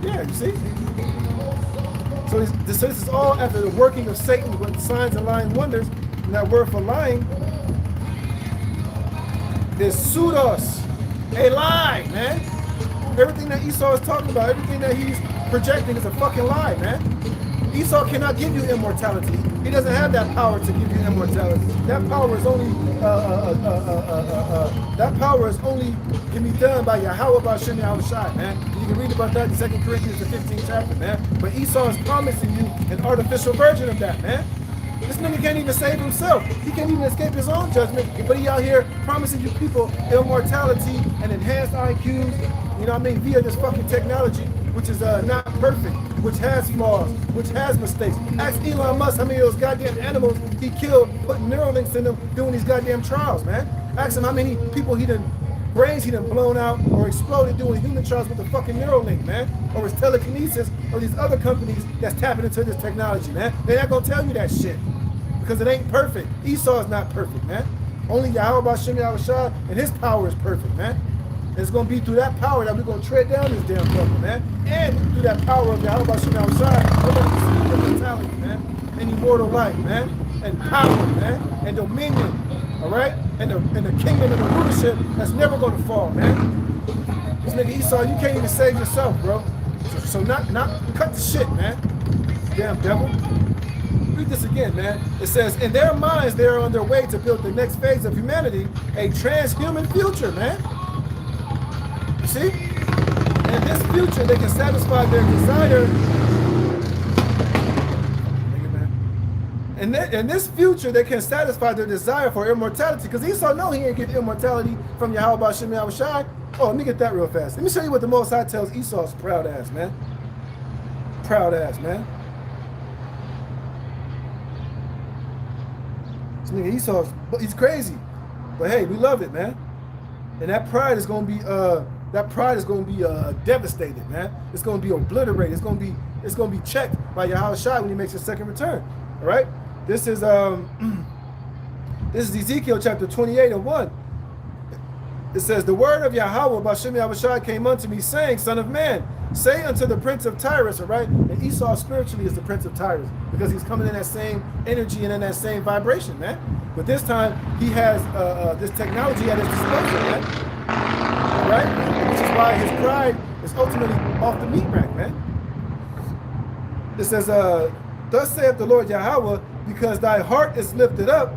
Yeah, you see? So this is all after the working of Satan with signs and lying wonders. And that word for lying is pseudos, a lie, man. Everything that Esau is talking about, everything that he's projecting is a fucking lie, man. Esau cannot give you immortality. He doesn't have that power to give you immortality. That power is only can be done by Yahweh B'Shem Yahushai, man. You can read about that in 2 Corinthians the 15th chapter, man. But Esau is promising you an artificial version of that, man. This nigga can't even save himself. He can't even escape his own judgment. But he out here promising you people immortality and enhanced IQs, you know what I mean, via this fucking technology, which is not perfect, which has flaws, which has mistakes. Ask Elon Musk how many of those goddamn animals he killed, putting neural links in them, doing these goddamn trials, man. Ask him how many people brains he done blown out or exploded doing human trials with the fucking Neuralink, man. Or his telekinesis or these other companies that's tapping into this technology, man. They're not gonna tell you that shit because it ain't perfect. Esau is not perfect, man. Only Yahweh B'Shem Yahushua and his power is perfect, man. And it's gonna be through that power that we're gonna tread down this damn fucker, man. And through that power of Yahweh B'Shem Yahushua, we're gonna see immortality, man. And immortal life, man. And power, man. And dominion. All right, and the kingdom and the rulership that's never gonna fall, man. This nigga Esau, you can't even save yourself, bro. So not cut the shit, man. Damn devil. Read this again, man. It says, in their minds, they are on their way to build the next phase of humanity, a transhuman future, man. You see? In this future, they can satisfy their desire. In this future, they can satisfy their desire for immortality. Because Esau know he ain't get immortality from Yahweh B'Shem Yahushai. Oh, let me get that real fast. Let me show you what the Most High tells Esau's proud ass, man. Proud ass, man. This nigga Esau's, he's crazy. But hey, we love it, man. And that pride is gonna be devastated, man. It's gonna be obliterated. It's gonna be checked by Yahushua when he makes his second return. All right. This is Ezekiel chapter 28:1. It says, the word of Yahweh B'Shem Yahushua came unto me, saying, Son of man, say unto the prince of Tyrus, all right? And Esau spiritually is the prince of Tyrus because he's coming in that same energy and in that same vibration, man. But this time he has this technology at his disposal, man. All right? Which is why his pride is ultimately off the meat rack, man. It says, thus saith the Lord Yahweh, because thy heart is lifted up,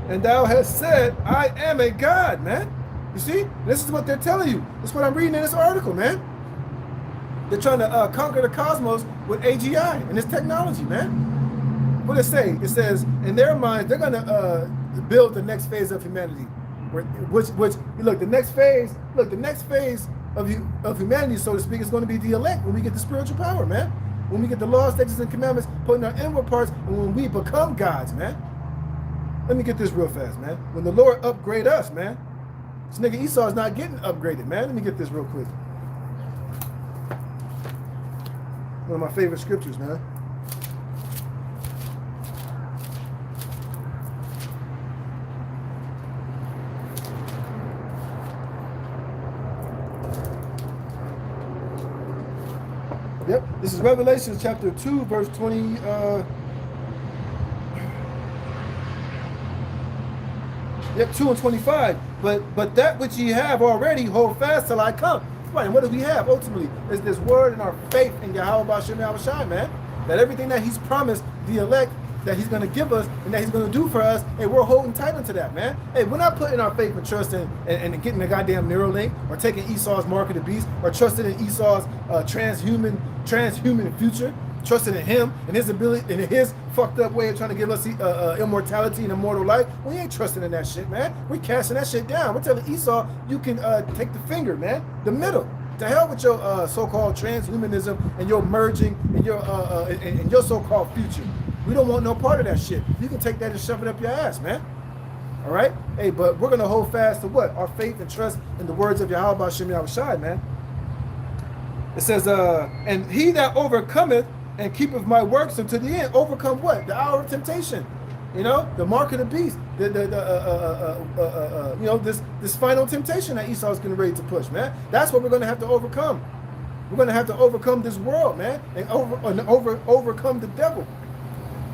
and thou hast said, I am a God, man. You see? This is what they're telling you. This is what I'm reading in this article, man. They're trying to conquer the cosmos with AGI and this technology, man. What does it say? It says, in their minds, they're going to build the next phase of humanity. Which look, the next phase of humanity, so to speak, is going to be the elect when we get the spiritual power, man. When we get the laws, statutes, and commandments put in our inward parts, and when we become gods, man. Let me get this real fast, man. When the Lord upgrade us, man. This nigga Esau is not getting upgraded, man. Let me get this real quick. One of my favorite scriptures, man. Yep, this is Revelation chapter 2, verse 20. Yep, 2 and 25. But that which ye have already, hold fast till I come. Right, and what do we have ultimately? Is this word and our faith in Yahweh B'Shem Yahushua, man. That everything that he's promised the elect, that he's going to give us and that he's going to do for us, and we're holding tight into that, man. Hey, we're not putting our faith and trust in and getting the goddamn Neuralink or taking Esau's mark of the beast or trusting in Esau's transhuman future. trusting in him and his ability and his fucked up way of trying to give us immortality and immortal life. We ain't trusting in that shit, man. We casting that shit down. We're telling Esau, you can take the finger, man, the middle. To hell with your so-called transhumanism and your merging and your so-called future. We don't want no part of that shit. You can take that and shove it up your ass, man. All right? Hey, but we're going to hold fast to what? Our faith and trust in the words of Yahweh Hashem Yahushai, man. It says, and he that overcometh and keepeth my works unto the end, overcome what? The hour of temptation. You know, the mark of the beast, you know, this final temptation that Esau's getting ready to push, man. That's what we're going to have to overcome. We're going to have to overcome this world, man, and overcome the devil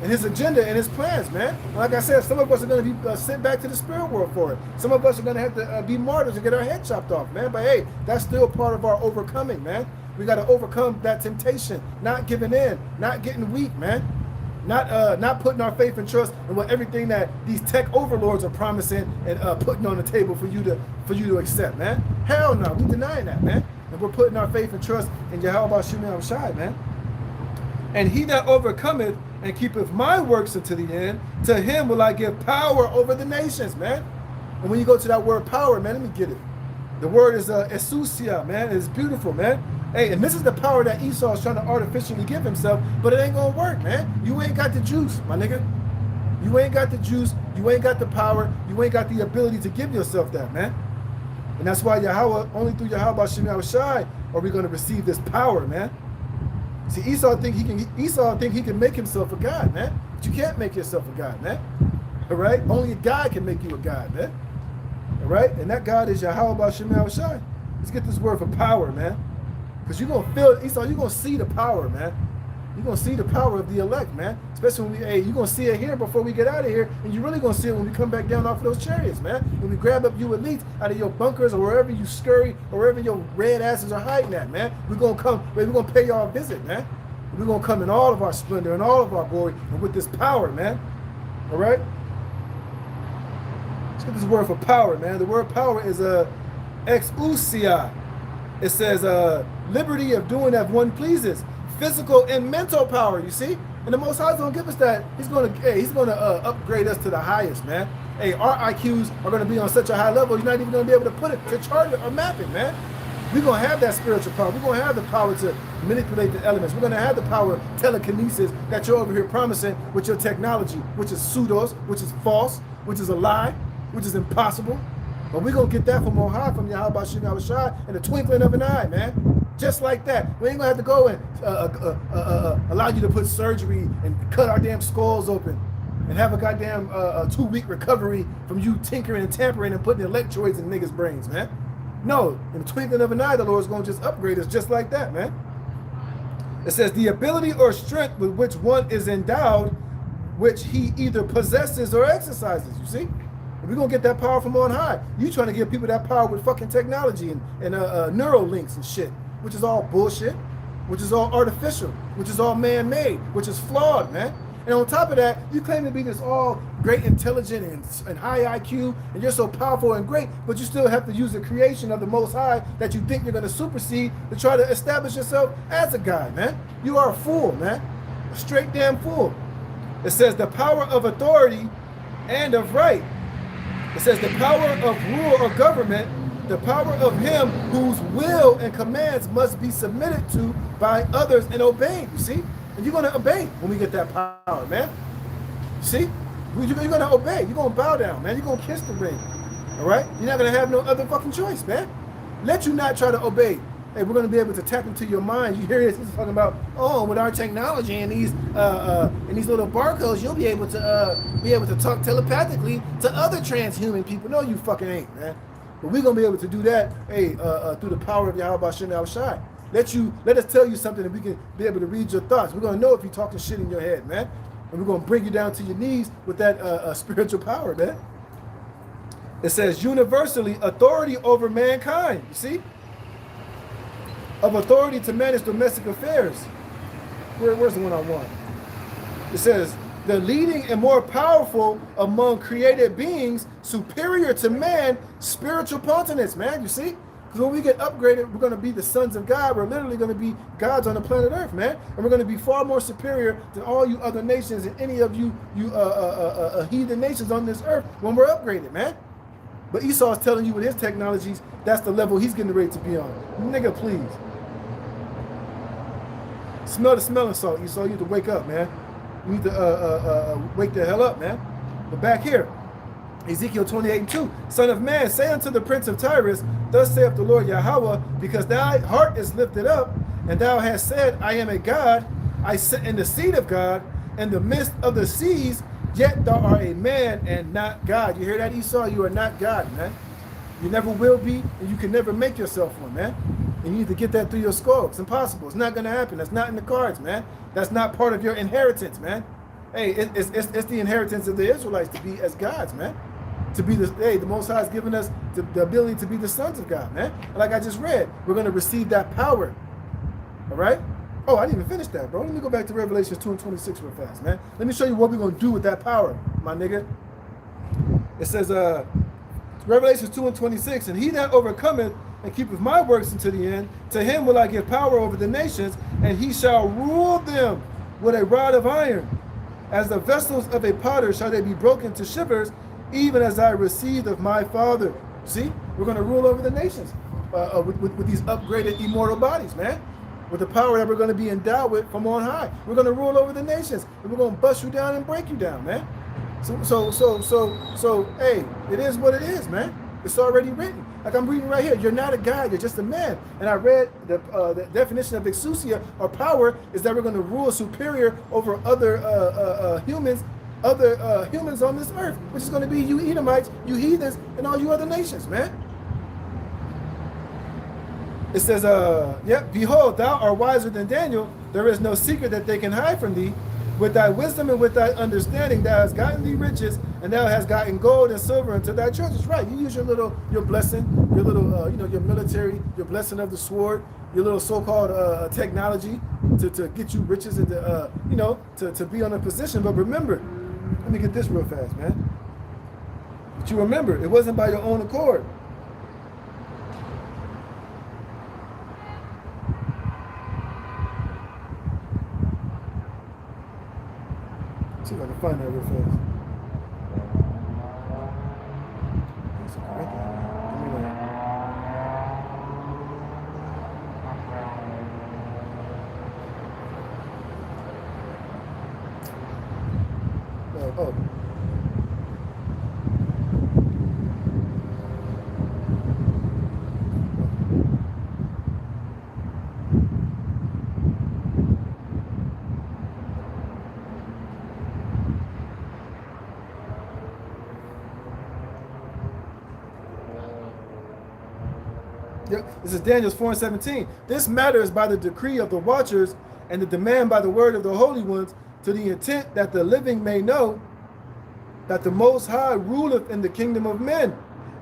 and his agenda and his plans, man. Like I said, some of us are going to be sent back to the spirit world for it. Some of us are going to have to be martyrs and get our head chopped off, man. But hey, that's still part of our overcoming, man. We got to overcome that temptation, not giving in, not getting weak, man. Not putting our faith and trust in what everything that these tech overlords are promising and putting on the table for you to accept, man. Hell no, we denying that, man. And we're putting our faith and trust in Yahweh Hashem Yahushai, man. And he that overcometh and keepeth my works unto the end, to him will I give power over the nations, man. And when you go to that word power, man, let me get it. The word is exousia, man. It's beautiful, man. Hey, and this is the power that Esau is trying to artificially give himself, but it ain't gonna work, man. You ain't got the juice, my nigga. You ain't got the juice. You ain't got the power. You ain't got the ability to give yourself that, man. And that's why Yahweh, only through Yahweh Hashem Yahushai are we gonna receive this power, man. See, Esau think he can make himself a god, man. But you can't make yourself a god, man. All right? Only a God can make you a god, man. All right? And that God is Yahweh Hashem Yahushai. Let's get this word for power, man. Because you're going to feel, Esau, you're going to see the power, man. You're going to see the power of the elect, man. Especially when you're going to see it here before we get out of here. And you're really going to see it when we come back down off of those chariots, man. When we grab up you elites out of your bunkers or wherever you scurry or wherever your red asses are hiding at, man. We're going to come, we're going to pay y'all a visit, man. We're going to come in all of our splendor and all of our glory and with this power, man. All right? Let's get this word for power, man. The word power is exousia. It says liberty of doing as one pleases, physical and mental power. You see, and the Most High is gonna give us that. He's gonna upgrade us to the highest, man. Hey, our IQs are gonna be on such a high level. You're not even gonna be able to put it to chart it or map it, man. We're gonna have that spiritual power. We're gonna have the power to manipulate the elements. We're gonna have the power of telekinesis that you're over here promising with your technology, which is pseudos, which is false, which is a lie, which is impossible. But we're going to get that from on high, from Yahweh Hashem Yahushai in the twinkling of an eye, man. Just like that. We ain't going to have to go and allow you to put surgery and cut our damn skulls open and have a goddamn 2-week recovery from you tinkering and tampering and putting electrodes in niggas' brains, man. No, in the twinkling of an eye, the Lord's going to just upgrade us just like that, man. It says, the ability or strength with which one is endowed, which he either possesses or exercises, you see? We're going to get that power from on high. You trying to give people that power with fucking technology and neural links and shit, which is all bullshit, which is all artificial, which is all man-made, which is flawed, man. And on top of that, you claim to be this all great, intelligent, and high IQ, and you're so powerful and great, but you still have to use the creation of the Most High that you think you're going to supersede to try to establish yourself as a God, man. You are a fool, man. A straight damn fool. It says the power of authority and of right. It says the power of rule or government, the power of him whose will and commands must be submitted to by others and obeyed, you see? And you're going to obey when we get that power, man. See? You're going to obey. You're going to bow down, man. You're going to kiss the ring, all right? You're not going to have no other fucking choice, man. Let you not try to obey. Hey, we're going to be able to tap into your mind. You hear this? He's talking about, oh, with our technology and these little barcodes, you'll be able to talk telepathically to other transhuman people. No, you fucking ain't, man. But we're going to be able to do that, hey, through the power of Yahweh Hashem Yahushai. Let us tell you something that we can be able to read your thoughts. We're going to know if you're talking shit in your head, man. And we're going to bring you down to your knees with that spiritual power, man. It says universally authority over mankind, you see? Of authority to manage domestic affairs. Where's the one I want? It says, the leading and more powerful among created beings, superior to man, spiritual potenance, man, you see? Because when we get upgraded, we're going to be the sons of God. We're literally going to be gods on the planet Earth, man. And we're going to be far more superior than all you other nations and any of you heathen nations on this earth when we're upgraded, man. But Esau is telling you with his technologies, that's the level he's getting ready to be on. Nigga, please. Smell the smelling salt, Esau. You need to wake up, man. You need to wake the hell up, man. But back here, Ezekiel 28:2, Son of man, say unto the prince of Tyrus, thus saith the Lord Yahweh, because thy heart is lifted up, and thou hast said, I am a God, I sit in the seat of God, in the midst of the seas, yet thou art a man and not God. You hear that, Esau? You are not God, man. You never will be, and you can never make yourself one, man. And you need to get that through your skull. It's impossible. It's not going to happen. That's not in the cards, man. That's not part of your inheritance, man. Hey, it's the inheritance of the Israelites to be as gods, man. To be the Most High has given us the ability to be the sons of God, man. And like I just read, we're going to receive that power. All right? Oh, I didn't even finish that, bro. Let me go back to Revelation 2:26 real fast, man. Let me show you what we're going to do with that power, my nigga. It says, Revelation 2:26, and he that overcometh and keepeth my works unto the end, to him will I give power over the nations, and he shall rule them with a rod of iron. As the vessels of a potter shall they be broken to shivers, even as I received of my Father. See, we're going to rule over the nations with these upgraded immortal bodies, man. With the power that we're going to be endowed with from on high. We're going to rule over the nations. And we're going to bust you down and break you down, man. So, hey, it is what it is, man. It's already written. Like I'm reading right here. You're not a God, you're just a man. And I read the definition of exousia, or power, is that we're going to rule superior over other humans on this earth, which is going to be you Edomites, you heathens, and all you other nations, man. It says, behold, thou art wiser than Daniel. There is no secret that they can hide from thee. With thy wisdom and with thy understanding, thou hast gotten thee riches, and thou hast gotten gold and silver unto thy treasures. Right, you use your blessing, your little, your military, your blessing of the sword, your little so-called technology to get you riches and to be on a position. But remember, let me get this real fast, man. But you remember, it wasn't by your own accord. See if I can find that real fast. Oh. This is Daniel 4:17. This matter is by the decree of the watchers and the demand by the word of the holy ones, to the intent that the living may know that the Most High ruleth in the kingdom of men,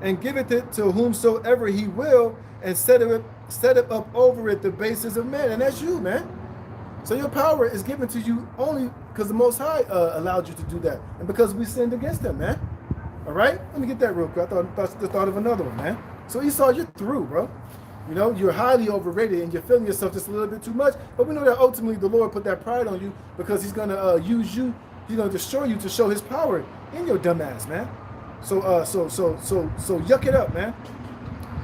and giveth it to whomsoever he will, and set it up over it the basis of men. And that's you, man. So your power is given to you only because the Most High allowed you to do that, and because we sinned against him, man. All right? Let me get that real quick. I thought of another one, man. So Esau, you're through, bro. You're highly overrated and you're feeling yourself just a little bit too much. But we know that ultimately the Lord put that pride on you because he's going to use you. He's going to destroy you to show his power in your dumb ass, man. So yuck it up, man.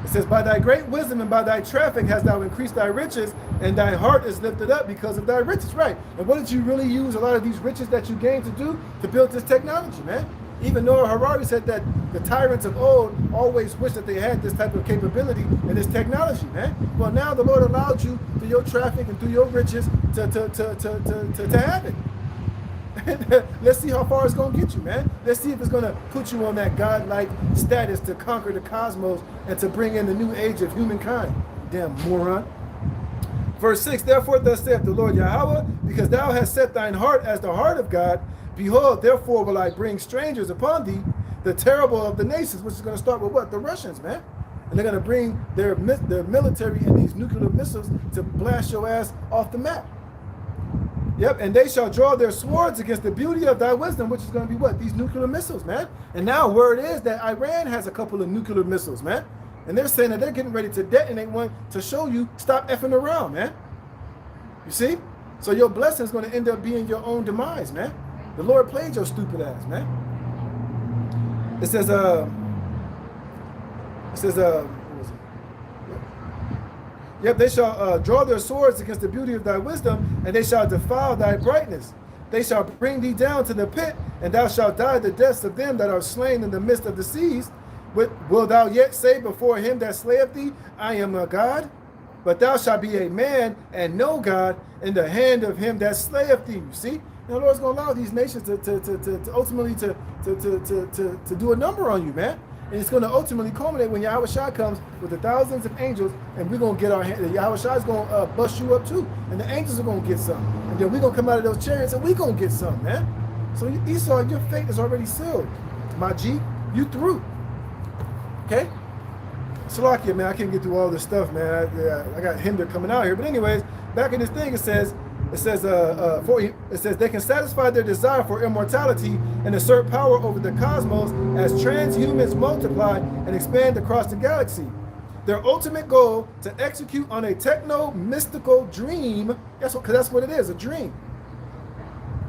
It says, by thy great wisdom and by thy traffic hast thou increased thy riches, and thy heart is lifted up because of thy riches. Right. And what did you really use a lot of these riches that you gained to do? To build this technology, man. Even Noah Harari said that the tyrants of old always wished that they had this type of capability and this technology, man. Well, now the Lord allowed you through your traffic and through your riches to have it. Let's see how far it's going to get you, man. Let's see if it's going to put you on that godlike status to conquer the cosmos and to bring in the new age of humankind. Damn moron. Verse 6, therefore thus saith the Lord Yahweh, because thou hast set thine heart as the heart of God, behold, therefore will I bring strangers upon thee, the terrible of the nations, which is going to start with what? The Russians, man. And they're going to bring their military and these nuclear missiles to blast your ass off the map. Yep, and they shall draw their swords against the beauty of thy wisdom, which is going to be what? These nuclear missiles, man. And now word is that Iran has a couple of nuclear missiles, man. And they're saying that they're getting ready to detonate one to show you stop effing around, man. You see? So your blessing is going to end up being your own demise, man. The Lord played your stupid ass, man. It says, what was it? Yep, they shall draw their swords against the beauty of thy wisdom, and they shall defile thy brightness. They shall bring thee down to the pit, and thou shalt die the deaths of them that are slain in the midst of the seas. But will thou yet say before him that slayeth thee, I am a God? But thou shalt be a man and no God in the hand of him that slayeth thee. You see? And the Lord's going to allow these nations to ultimately to do a number on you, man. And it's going to ultimately culminate when Yahweh Shai comes with the thousands of angels, and we're going to get our hand. Yahweh Shai is going to bust you up too, and the angels are going to get some. And then we're going to come out of those chariots, and we're going to get some, man. So Esau, your fate is already sealed. My G, you through. Okay? Salakia, man, I can't get through all this stuff, man. I got hinder coming out here. But anyways, back in this thing, it says they can satisfy their desire for immortality and assert power over the cosmos as transhumans multiply and expand across the galaxy. Their ultimate goal to execute on a techno-mystical dream, because that's what it is, a dream.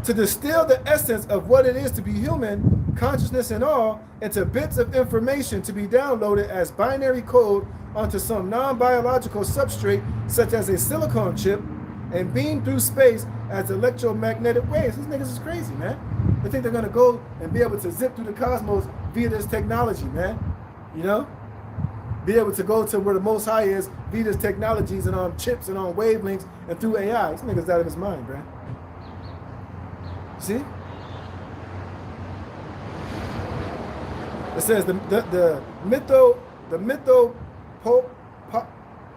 To distill the essence of what it is to be human, consciousness and all, into bits of information to be downloaded as binary code onto some non-biological substrate, such as a silicon chip, and beamed through space as electromagnetic waves. These niggas is crazy, man. They think they're gonna go and be able to zip through the cosmos via this technology, man. You know? Be able to go to where the Most High is via this technologies and on chips and on wavelengths and through AI. This nigga's out of his mind, man. See? It says the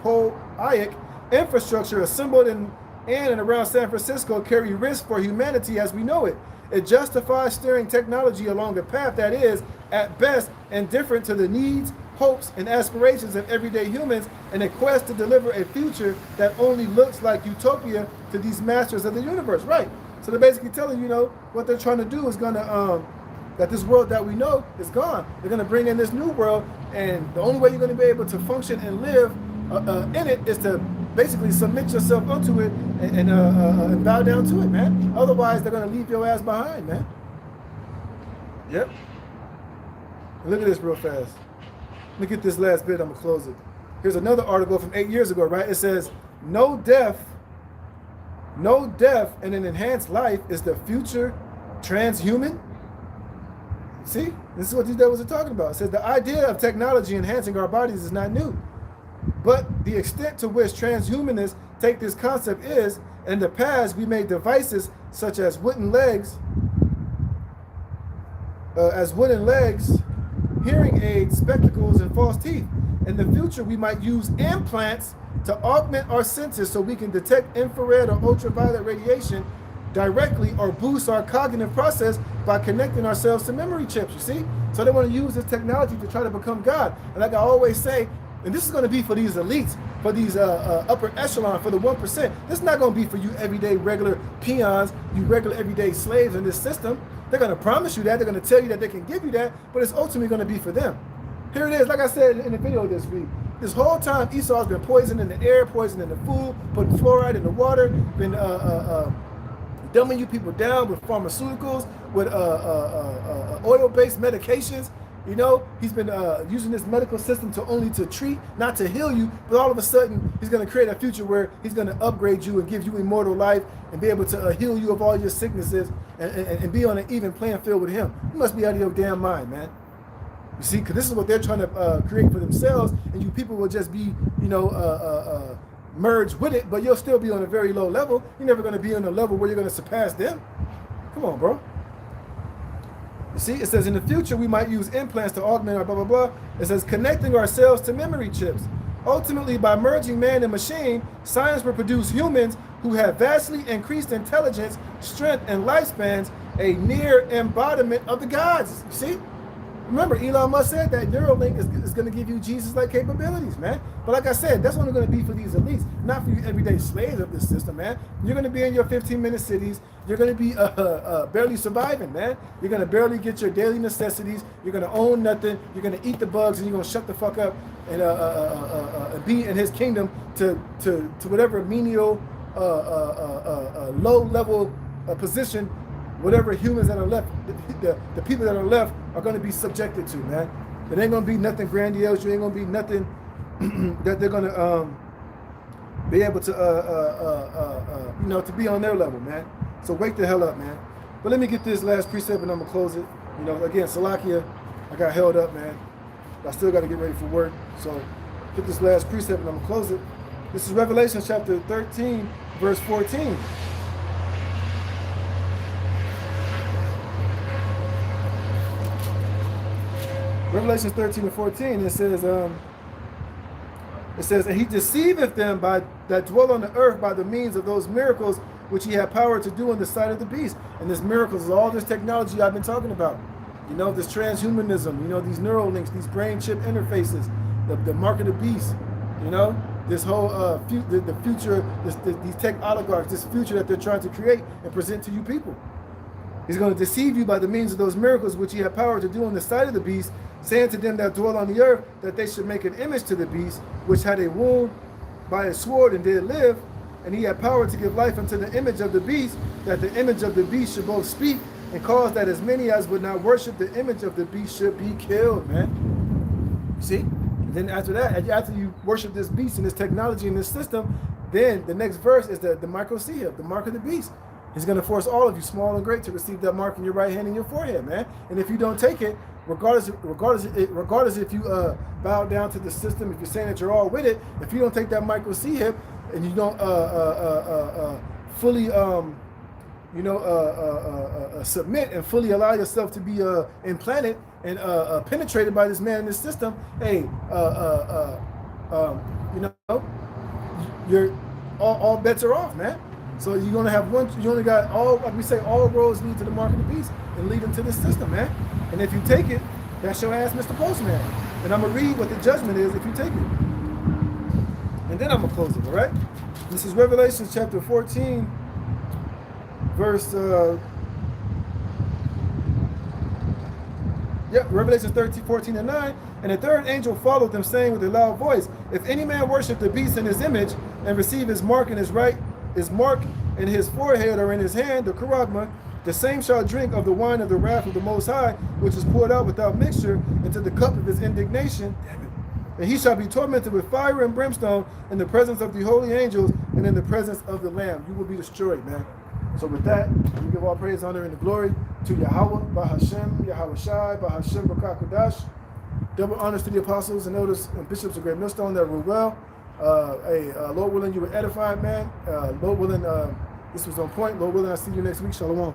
mythopoeic infrastructure assembled in and around San Francisco carry risk for humanity as we know it. It justifies steering technology along a path that is, at best, indifferent to the needs, hopes, and aspirations of everyday humans in a quest to deliver a future that only looks like utopia to these masters of the universe. Right. So they're basically telling you, what they're trying to do is gonna that this world that we know is gone. They're gonna bring in this new world, and the only way you're gonna be able to function and live in it is to basically submit yourself unto it and bow down to it, man. Otherwise, they're gonna leave your ass behind, man. Yep. Look at this real fast. Let me get this last bit. I'm gonna close it. Here's another article from 8 years ago, right? It says, no death and an enhanced life is the future transhuman. See, this is what these devils are talking about. It says the idea of technology enhancing our bodies is not new, but the extent to which transhumanists take this concept is, in the past we made devices such as wooden legs, hearing aids, spectacles, and false teeth. In the future, we might use implants to augment our senses so we can detect infrared or ultraviolet radiation directly or boost our cognitive process by connecting ourselves to memory chips, you see? So they want to use this technology to try to become God. And like I always say, and this is going to be for these elites, for these upper echelon, for the 1%. This is not going to be for you everyday regular peons, you regular everyday slaves in this system. They're going to promise you that. They're going to tell you that they can give you that, but it's ultimately going to be for them. Here it is, like I said in the video this week. This whole time, Esau's been poisoning the air, poisoning the food, putting fluoride in the water, been dumbing you people down with pharmaceuticals, with oil-based medications. He's been using this medical system to treat, not to heal you, but all of a sudden, he's going to create a future where he's going to upgrade you and give you immortal life and be able to heal you of all your sicknesses and be on an even playing field with him. You must be out of your damn mind, man. You see, because this is what they're trying to create for themselves, and you people will just be, merged with it, but you'll still be on a very low level. You're never going to be on a level where you're going to surpass them. Come on, bro. You see, it says in the future we might use implants to augment our blah, blah, blah. It says connecting ourselves to memory chips. Ultimately, by merging man and machine, science will produce humans who have vastly increased intelligence, strength, and lifespans, a near embodiment of the gods. You see? Remember, Elon Musk said that Neuralink is going to give you Jesus-like capabilities, man. But like I said, that's only going to be for these elites, not for you everyday slaves of this system, man. You're going to be in your 15-minute cities. You're going to be barely surviving, man. You're going to barely get your daily necessities. You're going to own nothing. You're going to eat the bugs, and you're going to shut the fuck up and be in his kingdom to whatever menial, low-level position whatever humans that are left, the people that are left are going to be subjected to, man. It ain't going to be nothing grandiose. You ain't going to be nothing that they're going to be able to, to be on their level, man. So wake the hell up, man. But let me get this last precept and I'm going to close it. Again, Salakia, I got held up, man. I still got to get ready for work. So get this last precept and I'm going to close it. This is Revelation chapter 13, verse 14. Revelation 13 and 14, it says, and he deceiveth them that dwell on the earth by the means of those miracles which he had power to do in the sight of the beast. And this miracles is all this technology I've been talking about. This transhumanism, these neural links, these brain chip interfaces, the mark of the beast, this whole the future, these tech oligarchs, this future that they're trying to create and present to you people. He's going to deceive you by the means of those miracles which he had power to do on the sight of the beast, saying to them that dwell on the earth that they should make an image to the beast, which had a wound by a sword and did live, and he had power to give life unto the image of the beast, that the image of the beast should both speak and cause that as many as would not worship the image of the beast should be killed, man. See? And then after that, after you worship this beast and this technology and this system, then the next verse is the microsehib, the mark of the beast. He's going to force all of you, small and great, to receive that mark in your right hand and your forehead, man. And if you don't take it, regardless if you bow down to the system, if you're saying that you're all with it, if you don't take that microsehib and you don't fully submit and fully allow yourself to be implanted and penetrated by this man in this system, hey, you're all bets are off, man. So you're gonna have one. You only got all, like we say, all roads lead to the mark of the beast and lead them to this system, man. And if you take it, that's your ass, Mr. Postman. And I'm gonna read what the judgment is if you take it, and then I'm gonna close it. All right. This is Revelation chapter 14, verse. Revelation 13, 14 and 9. And the third angel followed them, saying with a loud voice, if any man worship the beast in his image and receive his mark in his mark in his forehead or in his hand, the charagma, the same shall drink of the wine of the wrath of the Most High, which is poured out without mixture into the cup of his indignation. And he shall be tormented with fire and brimstone in the presence of the holy angels and in the presence of the Lamb. You will be destroyed, man. So with that, we give all praise, honor, and the glory to Yahweh, Bahashem, Yahweh Shai, Bahashem, Bakakudash. Double honors to the apostles and elders and bishops of Great Millstone that rule well. Lord willing, you were edified, man. Lord willing, this was on point. Lord willing, I'll see you next week. Shalom.